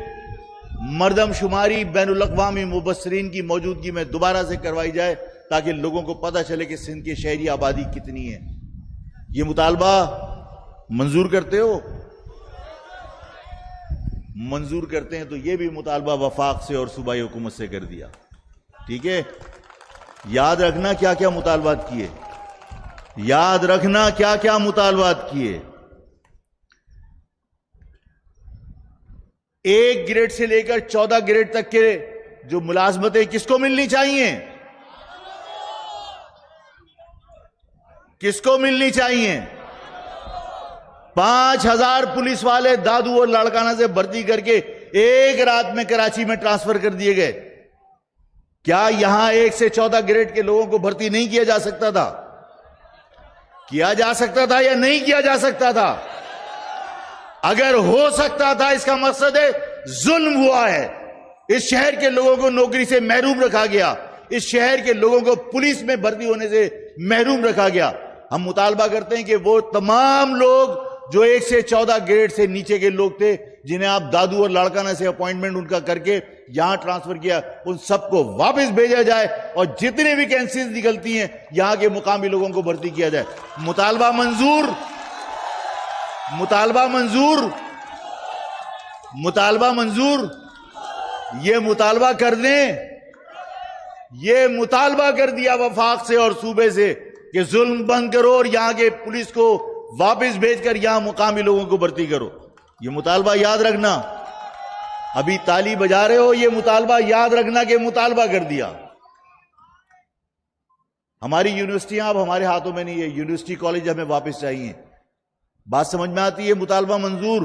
मर्दमशुमारी बैनुल अक़वामी मुबस्सिरीन की मौजूदगी में दोबारा से करवाई जाए, ताकि लोगों को पता चले कि सिंध की शहरी आबादी कितनी है। ये मुतालबा मंजूर करते हो? मंजूर करते हैं तो ये भी मुतालबा वफाक से और सूबाई हुकूमत से कर दिया। ठीक है, याद रखना क्या क्या मुतालबात किए, याद रखना क्या क्या मुतालबात किए। 1 ग्रेड से लेकर 14 ग्रेड तक के जो मुलाजमतें किसको मिलनी चाहिए? किसको मिलनी चाहिए? 5000 पुलिस वाले दादू और लाड़काना से भर्ती करके एक रात में कराची में ट्रांसफर कर दिए गए। क्या यहां 1 से 14 ग्रेड के लोगों को भर्ती नहीं किया जा सकता था? किया जा सकता था या नहीं किया जा सकता था? अगर हो सकता था, इसका मकसद है जुल्म हुआ है। इस शहर के लोगों को नौकरी से महरूम रखा गया, इस शहर के लोगों को पुलिस में भर्ती होने से महरूम रखा गया। हम मुतालबा करते हैं कि वो तमाम लोग जो 1 से 14 ग्रेड से नीचे के लोग थे, जिन्हें आप दादू और लाड़काना से अपॉइंटमेंट उनका करके यहां ट्रांसफर किया, उन सबको वापस भेजा जाए और जितनी भी वैकेंसीज निकलती हैं यहां के मुकामी लोगों को भर्ती किया जाए। मुतालबा मंजूर, मुतालबा मंजूर, मुतालबा मंजूर। ये मुतालबा कर दें, ये मुतालबा कर दिया वफाक से और सूबे से कि जुल्म बंद करो और यहां के पुलिस को वापस भेजकर यहां मुकामी लोगों को भर्ती करो। ये मुतालबा याद रखना। अभी ताली बजा रहे हो, ये मुतालबा याद रखना कि मुतालबा कर दिया। हमारी यूनिवर्सिटियां अब हमारे हाथों में नहीं है, यूनिवर्सिटी कॉलेज हमें वापस चाहिए। बात समझ में आती है? मुतालबा मंजूर,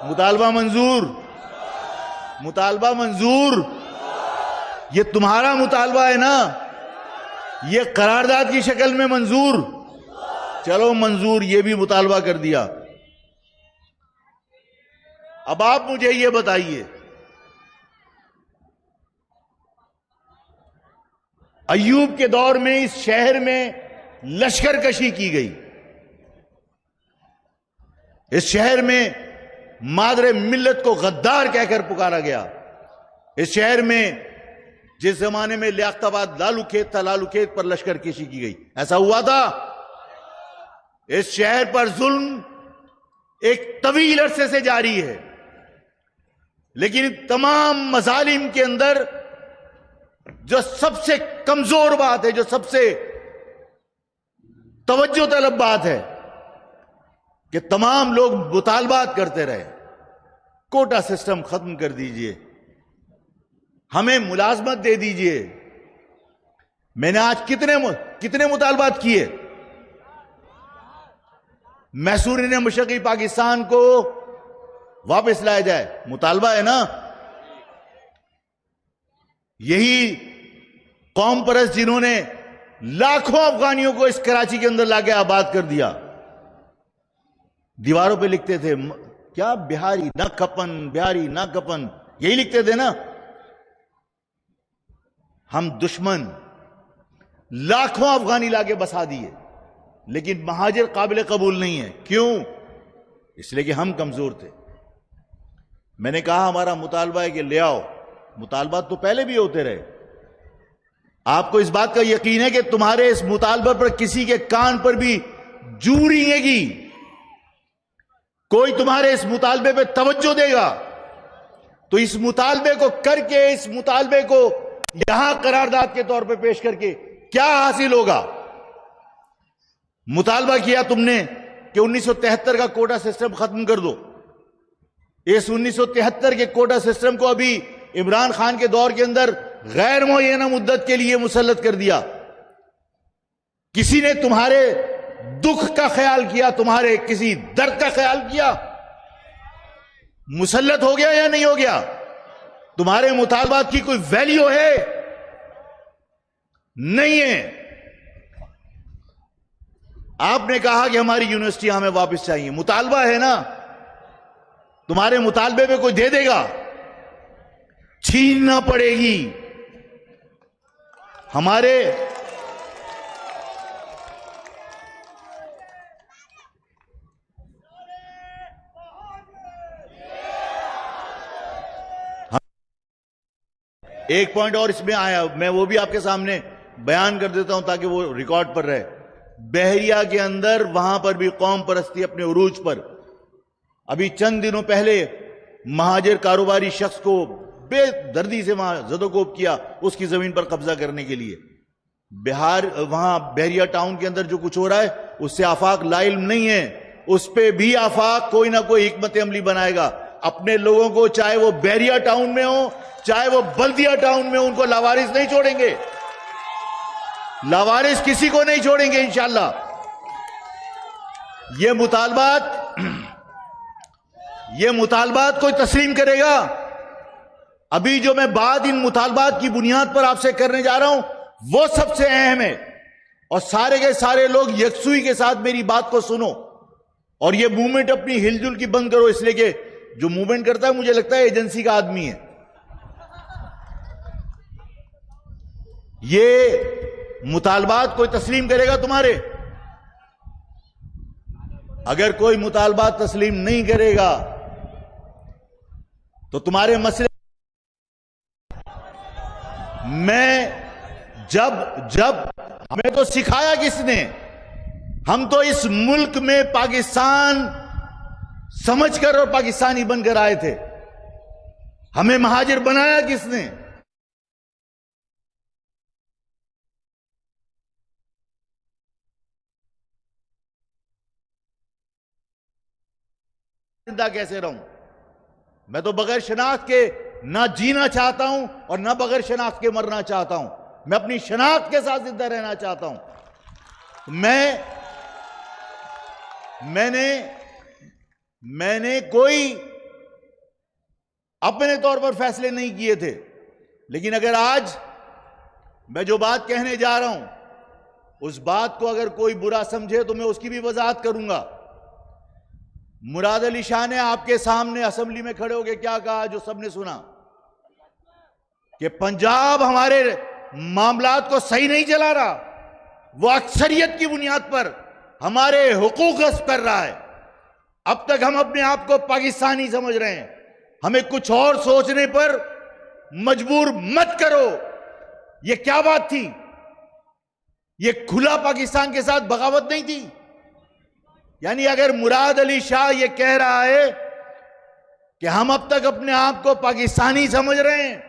मुतालबा मंजूर। मुतालबा मंजूर। ये तुम्हारा मुतालबा है ना, ये करारदाद की शक्ल में मंजूर। चलो मंजूर, ये भी मुतालबा कर दिया। अब आप मुझे ये बताइए, अय्यूब के दौर में इस शहर में लश्कर कशी की गई, इस शहर में मादरे मिल्लत को गद्दार कहकर पुकारा गया, इस शहर में जिस जमाने में लियाकताबाद लालू खेत था, लालू खेत पर लश्कर कशी की गई। ऐसा हुआ था? इस शहर पर जुल्म एक तवील अरसे से जारी है, लेकिन तमाम मजालिम के अंदर जो सबसे कमजोर बात है, जो सबसे तवज्जो तलब बात है कि तमाम लोग मुतालबात करते रहे, कोटा सिस्टम खत्म कर दीजिए, हमें मुलाजमत दे दीजिए। मैंने आज कितने मुतालबात किए? मैसूरीन मशरकी पाकिस्तान को वापस लाया जाए, मुतालबा है ना। यही कौम परस्त जिन्होंने लाखों अफगानियों को इस कराची के अंदर लाके आबाद कर दिया, दीवारों पे लिखते थे क्या, बिहारी ना कपन, बिहारी ना कपन, यही लिखते थे ना। हम दुश्मन लाखों अफगानी लाके बसा दिए, लेकिन महाजिर काबिल कबूल नहीं है। क्यों? इसलिए कि हम कमजोर थे। मैंने कहा हमारा मुतालबा है कि ले आओ, मुतालबा तो पहले भी होते रहे। आपको इस बात का यकीन है कि तुम्हारे इस मुतालबे पर किसी के कान पर भी जू रेंगेगी? कोई तुम्हारे इस मुतालबे पे तवज्जो देगा? तो इस मुतालबे को करके, इस मुतालबे को यहां करारदाद के तौर पे पेश करके क्या हासिल होगा? मुतालबा किया तुमने कि 1973 का कोटा सिस्टम खत्म कर दो। इस 1973 के कोटा सिस्टम को अभी इमरान खान के दौर के अंदर गैर मुअय्यना मुद्दत के लिए मुसल्लत कर दिया। किसी ने तुम्हारे दुख का ख्याल किया, तुम्हारे किसी दर्द का ख्याल किया? मुसल्लत हो गया या नहीं हो गया? तुम्हारे मुतालबात की कोई वैल्यू है? नहीं है। आपने कहा कि हमारी यूनिवर्सिटी हमें वापस चाहिए, मुतालबा है ना। तुम्हारे मुतालबे पे कोई दे देगा? छीनना पड़ेगी। हमारे एक पॉइंट और इसमें आया, मैं वो भी आपके सामने बयान कर देता हूं ताकि वो रिकॉर्ड पर रहे। बहरिया के अंदर वहां पर भी कौम परस्ती अपने उरूज पर, अभी चंद दिनों पहले महाजिर कारोबारी शख्स को बेदर्दी से वहां जदोकोब किया उसकी जमीन पर कब्जा करने के लिए। बिहार वहां बहरिया टाउन के अंदर जो कुछ हो रहा है उससे आफाक लाइल नहीं है, उस पे भी आफाक कोई ना कोई हिकमत अमली बनाएगा। अपने लोगों को, चाहे वो बहरिया टाउन में हो चाहे वो बल्दिया टाउन में, उनको लावारिस नहीं छोड़ेंगे, लावारिस किसी को नहीं छोड़ेंगे इंशाअल्लाह। ये मुतालबात कोई तस्लीम करेगा? अभी जो मैं बात इन मुतालबात की बुनियाद पर आपसे करने जा रहा हूं वो सबसे अहम है, और सारे के सारे लोग यकसुई के साथ मेरी बात को सुनो, और ये मूवमेंट अपनी हिलजुल की बंद करो, इसलिए कि जो मूवमेंट करता है मुझे लगता है एजेंसी का आदमी है। ये मुतालबात कोई तस्लीम करेगा तुम्हारे? अगर कोई मुतालबात तस्लीम नहीं करेगा तो तुम्हारे मसले, जब हमें तो सिखाया किसने? हम तो इस मुल्क में पाकिस्तान समझकर और पाकिस्तानी बनकर आए थे। हमें महाजिर बनाया किसने? जिंदा कैसे रहूं? मैं तो बगैर शनाख्त के ना जीना चाहता हूं और ना बगैर शनाख्त के मरना चाहता हूं। मैं अपनी शनाख्त के साथ जिंदा रहना चाहता हूं। मैंने कोई अपने तौर पर फैसले नहीं किए थे। लेकिन अगर आज मैं जो बात कहने जा रहा हूं उस बात को अगर कोई बुरा समझे तो मैं उसकी भी वजाहत करूंगा। मुराद अली शाह ने आपके सामने असेंबली में खड़े होकर क्या कहा, जो सबने सुना, कि पंजाब हमारे मामलात को सही नहीं चला रहा, वो अक्सरियत की बुनियाद पर हमारे हुकूक गस्प कर रहा है। अब तक हम अपने आप को पाकिस्तानी समझ रहे हैं, हमें कुछ और सोचने पर मजबूर मत करो। ये क्या बात थी? ये खुला पाकिस्तान के साथ बगावत नहीं थी? यानी अगर मुराद अली शाह ये कह रहा है कि हम अब तक अपने आप को पाकिस्तानी समझ रहे हैं,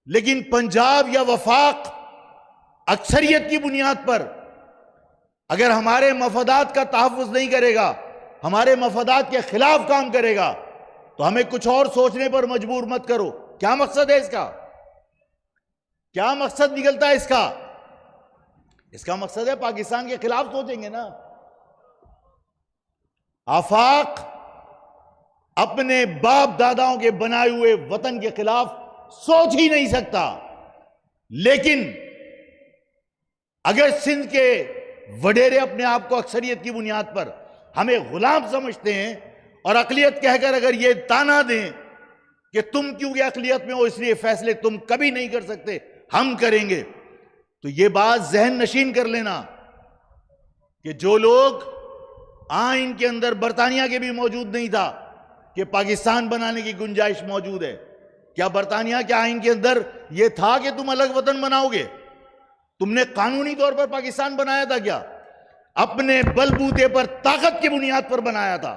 लेकिन पंजाब या वफाक अक्सरियत की बुनियाद पर अगर हमारे मफादात का तहफ़्फ़ुज़ नहीं करेगा, हमारे मफादात के खिलाफ काम करेगा, तो हमें कुछ और सोचने पर मजबूर मत करो। क्या मकसद है इसका? क्या मकसद निकलता है इसका? इसका मकसद है पाकिस्तान के खिलाफ सोचेंगे ना। आफाक अपने बाप दादाओं के बनाए हुए वतन के खिलाफ सोच ही नहीं सकता। लेकिन अगर सिंध के वडेरे अपने आप को अक्सरियत की बुनियाद पर हमें गुलाम समझते हैं और अकलियत कहकर अगर ये ताना दें कि तुम क्योंकि अकलियत में हो इसलिए फैसले तुम कभी नहीं कर सकते, हम करेंगे, तो ये बात जहन नशीन कर लेना कि जो लोग आइन के अंदर बरतानिया के भी मौजूद नहीं था कि पाकिस्तान बनाने की गुंजाइश मौजूद है। क्या बरतानिया के आइन के अंदर यह था कि तुम अलग वतन बनाओगे? तुमने कानूनी तौर पर पाकिस्तान बनाया था क्या? अपने बलबूते पर, ताकत की बुनियाद पर बनाया था।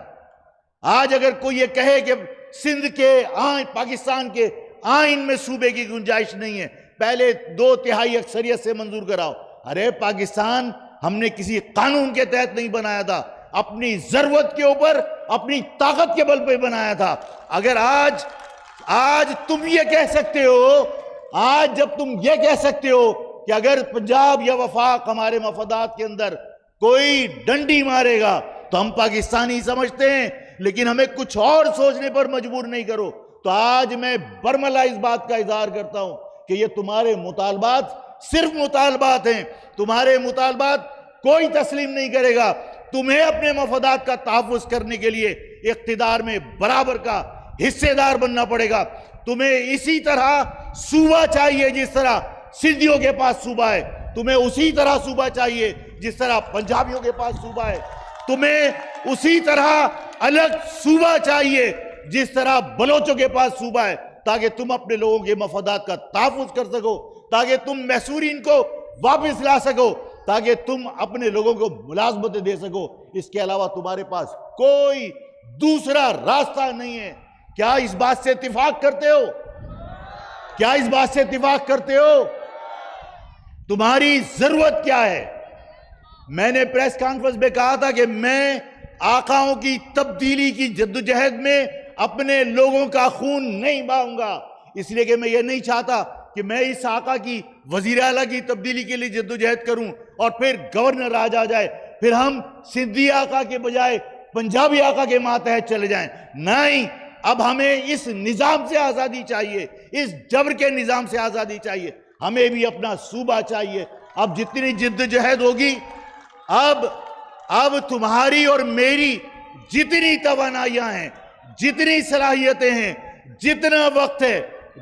आज अगर कोई ये कहे कि सिंध के आइन, पाकिस्तान के आइन में सूबे की गुंजाइश नहीं है, पहले 2/3 अक्सरियत से मंजूर कराओ। अरे पाकिस्तान हमने किसी कानून के तहत नहीं बनाया था, अपनी जरूरत के ऊपर, अपनी ताकत के बल पे बनाया था। अगर आज तुम ये कह सकते हो, आज जब तुम ये कह सकते हो कि अगर पंजाब या वफाक हमारे मफादात के अंदर कोई डंडी मारेगा तो हम पाकिस्तानी समझते हैं, लेकिन हमें कुछ और सोचने पर मजबूर नहीं करो, तो आज मैं बरमला इस बात का इजहार करता हूं कि ये तुम्हारे मुतालबात सिर्फ मुतालबात हैं। तुम्हारे मुतालबात कोई तस्लीम नहीं करेगा। तुम्हें अपने मफादात का तहफ़्फ़ुज़ करने के लिए इक़्तिदार में बराबर का हिस्सेदार बनना पड़ेगा। तुम्हें इसी तरह सूबा चाहिए जिस तरह सिंधियों के पास सूबा है, तुम्हें उसी तरह सूबा चाहिए जिस तरह पंजाबियों के पास सूबा है, तुम्हें उसी तरह अलग सूबा चाहिए जिस तरह बलोचों के पास सूबा है, ताकि तुम अपने लोगों के मफादात का तहफ़्फ़ुज़ कर सको, ताकि तुम मैसूरीन को वापस ला सको, ताकि तुम अपने लोगों को मुलाजमतें दे सको। इसके अलावा तुम्हारे पास कोई दूसरा रास्ता नहीं है। क्या इस बात से इत्तिफाक करते हो? क्या इस बात से इत्तिफाक करते हो? तुम्हारी जरूरत क्या है? मैंने प्रेस कॉन्फ्रेंस में कहा था कि मैं आकाओं की तब्दीली की जद्दोजहद में अपने लोगों का खून नहीं बहाऊंगा, इसलिए कि मैं ये नहीं चाहता कि मैं इस आका की वजीर आला की तब्दीली के लिए जद्दोजहद करूं और फिर गवर्नर राज आ जाए, फिर हम सिंधी आका के बजाय पंजाबी आका के मातहत चले जाएं। नहीं, अब हमें इस निजाम से आज़ादी चाहिए, इस जबर के निजाम से आज़ादी चाहिए। हमें भी अपना सूबा चाहिए। अब जितनी जिद्दोजहद होगी, अब तुम्हारी और मेरी जितनी तवानाइयां हैं, जितनी सलाहियतें हैं, जितना वक्त है,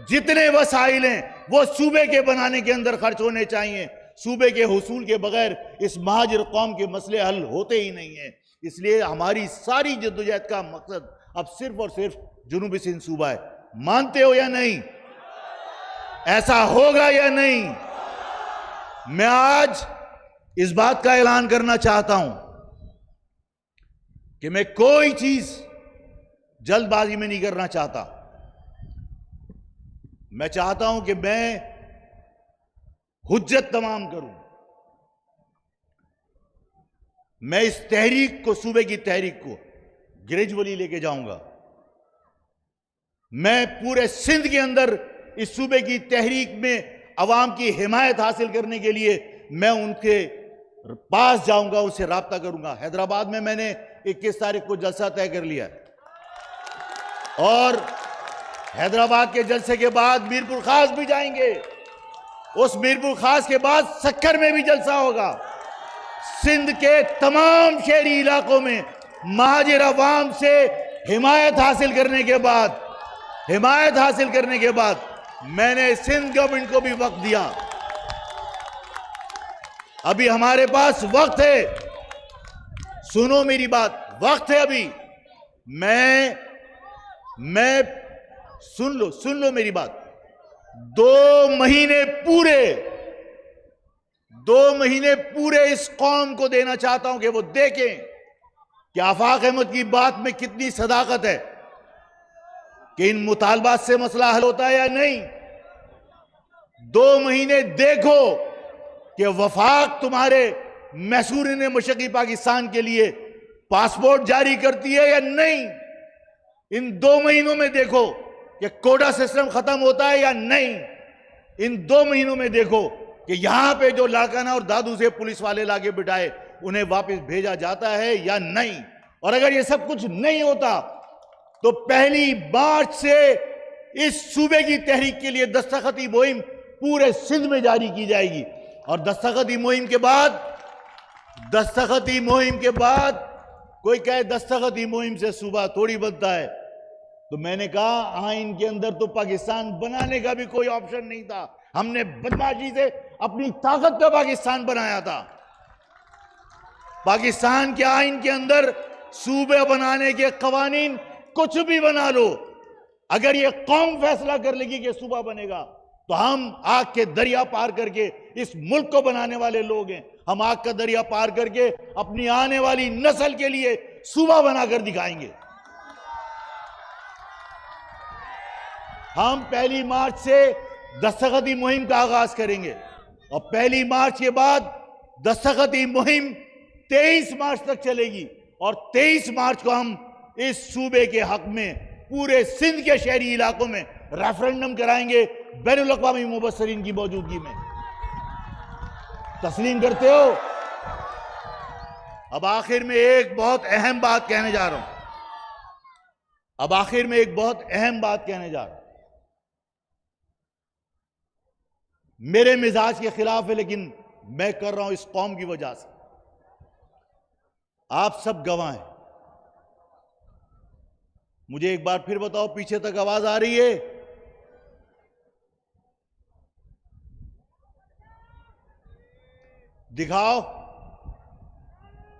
जितने वसाइल हैं, वो सूबे के बनाने के अंदर खर्च होने चाहिए। सूबे के हुसूल के बगैर इस महाजर कौम के मसले हल होते ही नहीं है। इसलिए हमारी सारी जद्दोजहद का मकसद अब सिर्फ और सिर्फ जुनूबी सिंध सूबा है। मानते हो या नहीं? ऐसा होगा या नहीं? मैं आज इस बात का ऐलान करना चाहता हूं कि मैं कोई चीज जल्दबाजी में नहीं करना चाहता। मैं चाहता हूं कि मैं हुज्जत तमाम करूं। मैं इस तहरीक को, सूबे की तहरीक को ग्रेजुअली लेके जाऊंगा। मैं पूरे सिंध के अंदर इस सूबे की तहरीक में अवाम की हिमायत हासिल करने के लिए मैं उनके पास जाऊंगा, उनसे राब्ता करूंगा। हैदराबाद में मैंने 21 तारीख को जलसा तय कर लिया है और हैदराबाद के जलसे के बाद मीरपुर खास भी जाएंगे। उस मीरपुर खास के बाद सक्कर में भी जलसा होगा। सिंध के तमाम शहरी इलाकों में महाजिर अवाम से हिमायत हासिल करने के बाद मैंने सिंध गवर्नमेंट को भी वक्त दिया। अभी हमारे पास वक्त है, सुनो मेरी बात, वक्त है अभी। मैं सुन लो मेरी बात। 2 महीने पूरे इस कौम को देना चाहता हूं कि वो देखें कि आफाक अहमद की बात में कितनी सदाकत है, कि इन मुतालबात से मसला हल होता है या नहीं। 2 महीने देखो कि वफाक तुम्हारे मैसूरीन मशरकी पाकिस्तान के लिए पासपोर्ट जारी करती है या नहीं। इन 2 महीनों में देखो कि कोटा सिस्टम खत्म होता है या नहीं। इन 2 महीनों में देखो कि यहां पे जो लाड़काना और दादू से पुलिस वाले लाके बिठाए उन्हें वापस भेजा जाता है या नहीं। और अगर ये सब कुछ नहीं होता तो 1 मार्च से इस सूबे की तहरीक के लिए दस्तखती मुहिम पूरे सिंध में जारी की जाएगी। और दस्तखती मुहिम के बाद कोई कहे दस्तखती मुहिम से सूबा थोड़ी बनता है, तो मैंने कहा आइन के अंदर तो पाकिस्तान बनाने का भी कोई ऑप्शन नहीं था। हमने बदमाशी से अपनी ताकत का पाकिस्तान बनाया था। पाकिस्तान के आइन के अंदर सूबे बनाने के कवानीन कुछ भी बना लो, अगर ये कौम फैसला कर लेगी कि सूबा बनेगा तो हम आग के दरिया पार करके इस मुल्क को बनाने वाले लोग हैं। हम आग का दरिया पार करके अपनी आने वाली नस्ल के लिए सूबा बनाकर दिखाएंगे। हम 1 मार्च से दस्तखती मुहिम का आगाज करेंगे और 1 मार्च के बाद दस्तखती मुहिम 23 मार्च तक चलेगी। और 23 मार्च को हम इस सूबे के हक में पूरे सिंध के शहरी इलाकों में रेफरेंडम कराएंगे बैनुल अक़वामी मुबस्सरीन की मौजूदगी में। तस्लीम करते हो? अब आखिर में एक बहुत अहम बात कहने जा रहा हूं। मेरे मिजाज के खिलाफ है, लेकिन मैं कर रहा हूं इस कौम की वजह से। आप सब गवाह हैं। मुझे एक बार फिर बताओ, पीछे तक आवाज आ रही है? दिखाओ,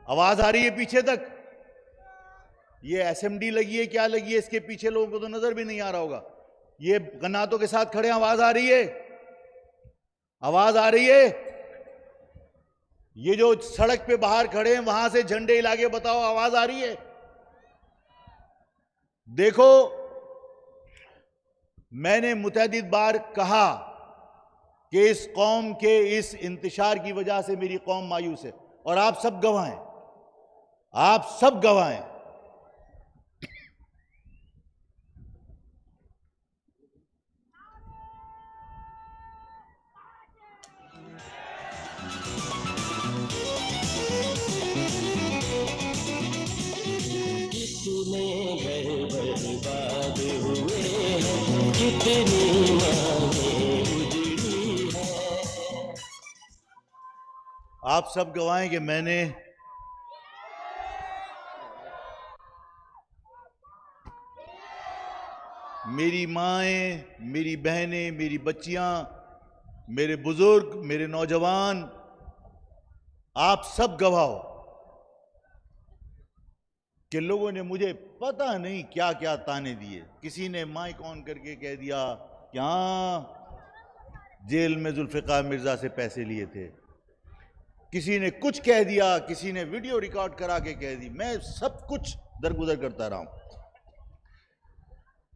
आवाज आ रही है पीछे तक? ये एसएमडी लगी है, क्या लगी है? इसके पीछे लोगों को तो नजर भी नहीं आ रहा होगा। ये गन्नातों के साथ खड़े, आवाज आ रही है? आवाज आ रही है? ये जो सड़क पे बाहर खड़े हैं वहां से झंडे हिला के बताओ, आवाज आ रही है? देखो, मैंने मुतअद्दिद बार कहा कि इस कौम के इस इंतशार की वजह से मेरी कौम मायूस है, और आप सब गवाह हैं। कितने घर बर्बाद हुए हैं, कितनी मांगें उजड़ी हैं। आप सब गवाह हैं कि मैंने मेरी माएं, मेरी बहनें, मेरी बच्चियां, मेरे बुजुर्ग, मेरे नौजवान, आप सब गवाह हो कि लोगों ने मुझे पता नहीं क्या क्या ताने दिए। किसी ने माइक ऑन करके कह दिया कि हाँ, जेल में जुल्फिकार मिर्जा से पैसे लिए थे। किसी ने कुछ कह दिया, किसी ने वीडियो रिकॉर्ड करा के कह दी। मैं सब कुछ दरगुजर करता रहा हूं।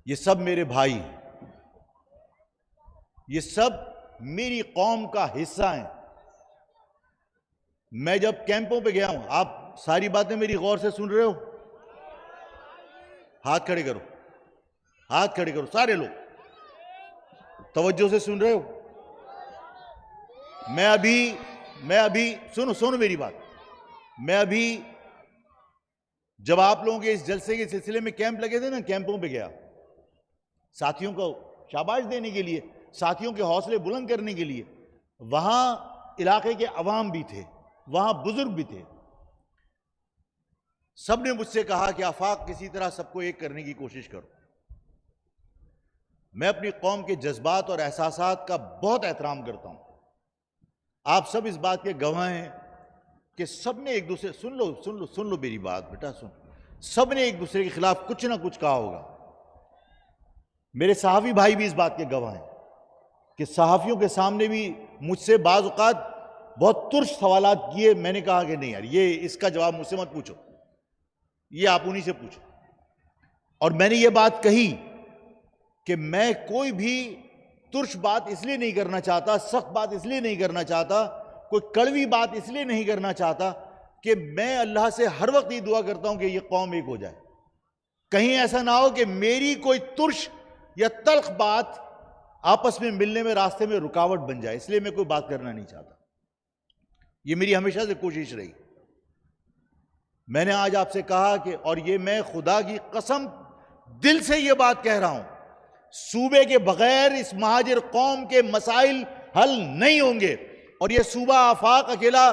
ये सब मेरे भाई, ये सब मेरी कौम का हिस्सा हैं। मैं जब कैंपों पे गया हूं, आप सारी बातें मेरी गौर से सुन रहे हो? हाथ खड़े करो, हाथ खड़े करो, सारे लोग तवज्जो से सुन रहे हो? मैं अभी सुनो मेरी बात। मैं अभी जब आप लोगों के इस जलसे के सिलसिले में कैंप लगे थे ना, कैंपों पे गया, साथियों को शाबाश देने के लिए, साथियों के हौसले बुलंद करने के लिए। वहां इलाके के अवाम भी थे, वहां बुजुर्ग भी थे। सबने मुझसे कहा कि आफाक किसी तरह सबको एक करने की कोशिश करो। मैं अपनी कौम के जज्बात और एहसासात का बहुत एहतराम करता हूं। आप सब इस बात के गवाह हैं कि सबने एक दूसरे, सुन लो मेरी बात बेटा, सुन, सबने एक दूसरे के खिलाफ कुछ ना कुछ कहा होगा। मेरे सहाफ़ी भाई भी इस बात के गवाह हैं कि सहाफ़ियों के सामने भी मुझसे बाज़ औक़ात बहुत तुर्श सवालात किए। मैंने कहा कि नहीं यार, ये इसका जवाब मुझसे मत पूछो, ये आप उन्हीं से पूछो। और मैंने ये बात कही कि मैं कोई भी तुर्श बात इसलिए नहीं करना चाहता, सख्त बात इसलिए नहीं करना चाहता, कोई कड़वी बात इसलिए नहीं करना चाहता कि मैं अल्लाह से हर वक्त ये दुआ करता हूं कि ये कौम एक हो जाए। कहीं ऐसा ना हो कि मेरी कोई तुर्श या तल्ख बात आपस में मिलने में, रास्ते में रुकावट बन जाए, इसलिए मैं कोई बात करना नहीं चाहता। ये मेरी हमेशा से कोशिश रही। मैंने आज आपसे कहा कि, और ये मैं खुदा की कसम दिल से ये बात कह रहा हूं, सूबे के बगैर इस महाजिर कौम के मसाइल हल नहीं होंगे और ये सूबा आफाक अकेला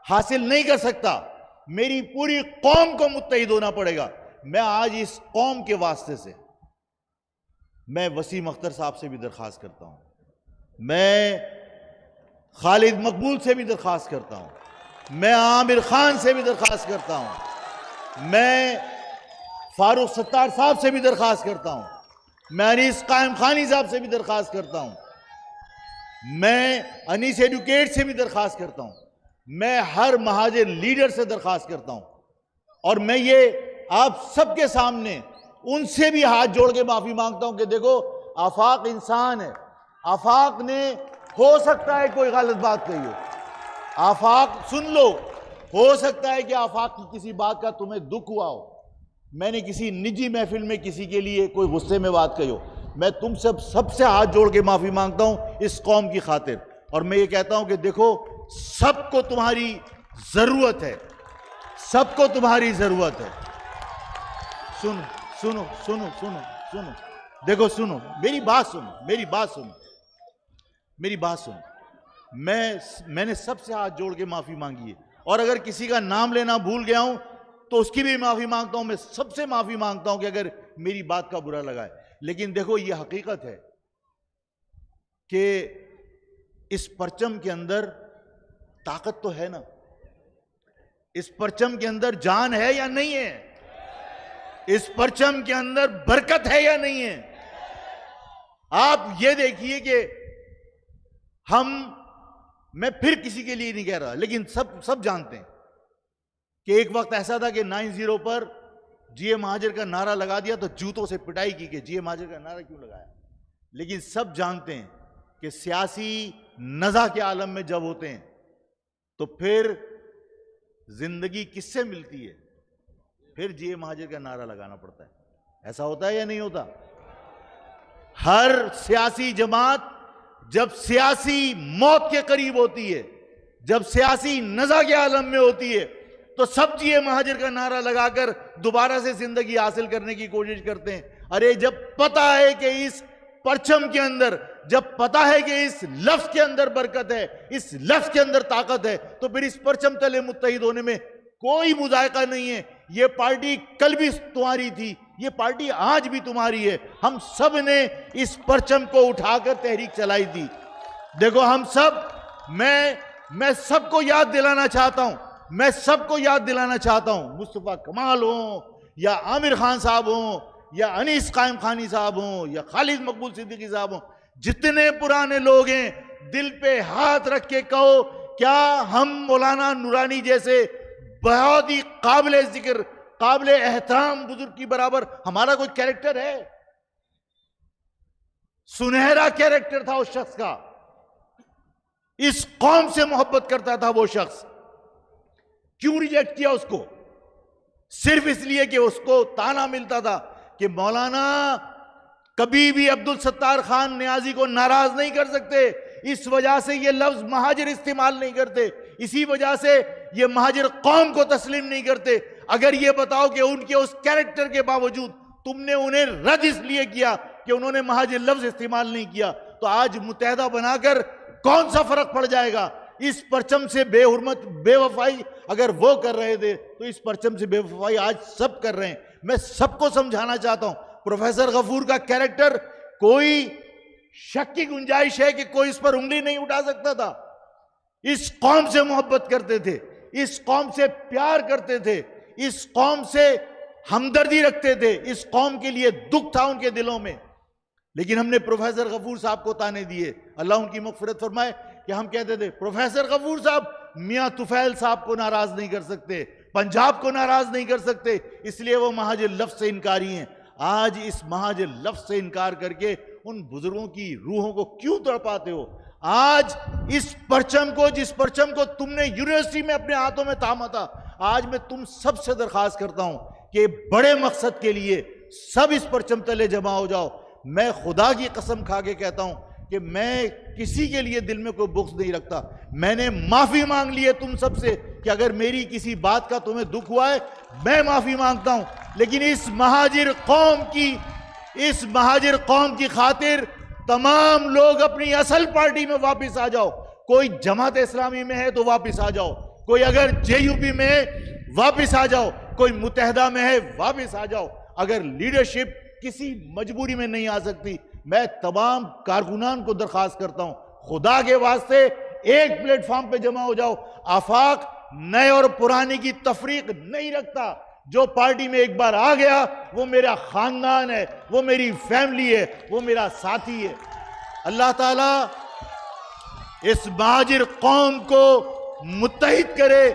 हासिल नहीं कर सकता। मेरी पूरी कौम को मुत्तहिद होना पड़ेगा। मैं आज इस कौम के वास्ते से मैं वसीम अख्तर साहब से भी दरख्वास्त करता हूं, मैं खालिद मकबूल से भी दरख्वास्त करता हूं, मैं आमिर खान से भी दरख्वास्त करता हूं, मैं फारूक सत्तार साहब से भी दरख्वास्त करता हूं, मैं अनीस कायम खानी साहब से भी दरख्वास्त करता हूं, मैं अनीस एडुकेट से भी दरख्वास्त करता हूं, मैं हर महाजिर लीडर से दरख्वास्त करता हूं। और मैं ये आप सबके सामने उनसे भी हाथ जोड़ के माफी मांगता हूं कि देखो, आफाक इंसान है, आफाक ने हो सकता है कोई गलत बात कही हो, आफाक सुन लो, हो सकता है कि आफाक की किसी बात का तुम्हें दुख हुआ हो, मैंने किसी निजी महफिल में किसी के लिए कोई गुस्से में बात कही हो। मैं तुम सबसे हाथ जोड़ के माफी मांगता हूं इस कौम की खातिर। और मैं ये कहता हूं कि देखो, सबको तुम्हारी जरूरत है, सबको तुम्हारी जरूरत है। सुनो सुनो सुनो सुनो सुनो, देखो सुनो, मेरी बात सुनो, मेरी बात सुनो, मेरी बात सुनो। मैंने सबसे हाथ जोड़ के माफी मांगी है, और अगर किसी का नाम लेना भूल गया हूं तो उसकी भी माफी मांगता हूं। मैं सबसे माफी मांगता हूं कि अगर मेरी बात का बुरा लगा है। लेकिन देखो, यह हकीकत है कि इस परचम के अंदर ताकत तो है ना, इस परचम के अंदर जान है या नहीं है, इस परचम के अंदर बरकत है या नहीं है। आप ये देखिए कि मैं फिर किसी के लिए नहीं कह रहा, लेकिन सब जानते हैं कि एक वक्त ऐसा था कि 90 पर जीए महाजिर का नारा लगा दिया तो जूतों से पिटाई की कि जीए महाजिर का नारा क्यों लगाया। लेकिन सब जानते हैं कि सियासी नज़ा के आलम में जब होते हैं तो फिर जिंदगी किससे मिलती है, फिर जीए महाजिर का नारा लगाना पड़ता है। ऐसा होता है या नहीं होता? हर सियासी जमात जब सियासी मौत के करीब होती है, जब सियासी नज़ा के आलम में होती है, तो सब जीए महाजिर का नारा लगाकर दोबारा से जिंदगी हासिल करने की कोशिश करते हैं। अरे जब पता है कि इस परचम के अंदर, जब पता है कि इस लफ्ज के अंदर बरकत है, इस लफ्ज के अंदर ताकत है, तो फिर इस परचम तले मुत्तहिद होने में कोई मुजायका नहीं है। ये पार्टी कल भी तुम्हारी थी, ये पार्टी आज भी तुम्हारी है। हम सब ने इस परचम को उठाकर तहरीक चलाई थी। देखो, हम सब, मैं सबको याद दिलाना चाहता हूं, मैं सबको याद दिलाना चाहता हूं, मुस्तफा कमाल हो या आमिर खान साहब हो या अनीस कायम खानी साहब हो या खालिद मकबूल सिद्दीकी साहब हो, जितने पुराने लोग हैं, दिल पे हाथ रख के कहो, क्या हम मौलाना नूरानी जैसे बहुत ही काबिल जिक्र, काबिल एहतराम बुजुर्ग की बराबर हमारा कोई कैरेक्टर है? सुनहरा कैरेक्टर था उस शख्स का, इस कौम से मोहब्बत करता था वो शख्स। क्यों रिजेक्ट किया उसको? सिर्फ इसलिए कि उसको ताना मिलता था कि मौलाना कभी भी अब्दुल सत्तार खान नियाजी को नाराज नहीं कर सकते, इस वजह से ये लफ्ज महाजिर इस्तेमाल नहीं करते, इसी वजह से ये महाजिर कौम को तस्लीम नहीं करते। अगर ये बताओ कि उनके उस कैरेक्टर के बावजूद तुमने उन्हें रद्द इसलिए किया कि कि उन्होंने महाजिर लफ्ज इस्तेमाल नहीं किया, तो आज मुत्तहदा बनाकर कौन सा फर्क पड़ जाएगा? इस परचम से बेहुरमत बेवफाई अगर वो कर रहे थे तो इस परचम से बेवफाई आज सब कर रहे हैं। मैं सबको समझाना चाहता हूं, प्रोफेसर गफूर का कैरेक्टर कोई शक की गुंजाइश है कि कोई इस पर उंगली नहीं उठा सकता था। इस कौम से मोहब्बत करते थे, इस कौम से प्यार करते थे, इस कौम से हमदर्दी रखते थे, इस कौम के लिए दुख था उनके दिलों में। लेकिन हमने प्रोफेसर गफूर साहब को ताने दिए, अल्लाह उनकी मग़फ़िरत फरमाए, कि हम कहते थे प्रोफेसर गफूर साहब मियां तुफैल साहब को नाराज नहीं कर सकते, पंजाब को नाराज नहीं कर सकते, इसलिए वो महाजिर लफ्ज से इनकारी हैं। आज इस महाजिर लफ्ज से इनकार करके उन बुजुर्गों की रूहों को क्यों तड़पाते हो? आज इस परचम को, जिस परचम को तुमने यूनिवर्सिटी में अपने हाथों में थामा था, आज मैं तुम सबसे दरखास्त करता हूं कि बड़े मकसद के लिए सब इस परचम तले जमा हो जाओ। मैं खुदा की कसम खा के कहता हूं कि मैं किसी के लिए दिल में कोई बुग़्ज़ नहीं रखता। मैंने माफी मांग ली है तुम सबसे कि अगर मेरी किसी बात का तुम्हें दुख हुआ है, मैं माफी मांगता हूं। लेकिन इस महाजिर कौम की खातिर तमाम लोग अपनी असल पार्टी में वापस आ जाओ। कोई जमात इस्लामी में है तो वापस आ जाओ, कोई अगर JUP में है वापस आ जाओ, कोई मुत्तहदा में है वापस आ जाओ। अगर लीडरशिप किसी मजबूरी में नहीं आ सकती, मैं तमाम कारकुनान को दरखास्त करता हूं, खुदा के वास्ते एक प्लेटफॉर्म पे जमा हो जाओ। आफाक नए और पुराने की तफरीक नहीं रखता। जो पार्टी में एक बार आ गया वो मेरा खानदान है, वो मेरी फैमिली है, वो मेरा साथी है। अल्लाह ताला इस महाजिर कौम को मुत्तहिद करे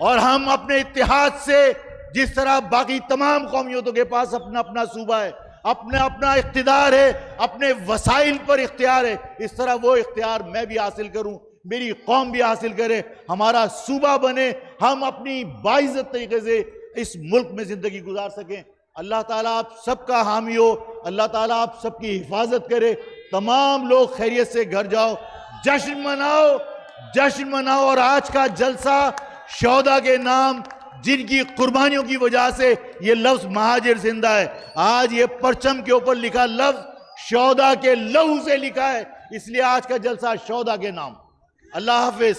और हम अपने इत्तेहाद से, जिस तरह बाकी तमाम कौमियतों के पास अपना अपना सूबा है, अपना अपना इख्तिदार है, अपने वसाइल पर इख्तियार है, इस तरह वो इख्तियार मैं भी हासिल करूं, मेरी कौम भी हासिल करे, हमारा सूबा बने, हम अपनी बाइज्जत तरीके से इस मुल्क में जिंदगी गुजार सकें। अल्लाह ताला आप सबका हामी हो, अल्लाह ताला आप सबकी हिफाजत करे। तमाम लोग खैरियत से घर जाओ, जश्न मनाओ। और आज का जलसा शौदा के नाम, जिनकी कुर्बानियों की वजह से ये लफ्ज महाजिर जिंदा है। आज ये परचम के ऊपर लिखा लफ्ज शौदा के लहू से लिखा है, इसलिए आज का जलसा शौदा के नाम। अल्लाह हाफिज।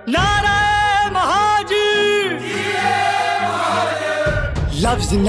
नारे महाजिर, लफ्ज नहीं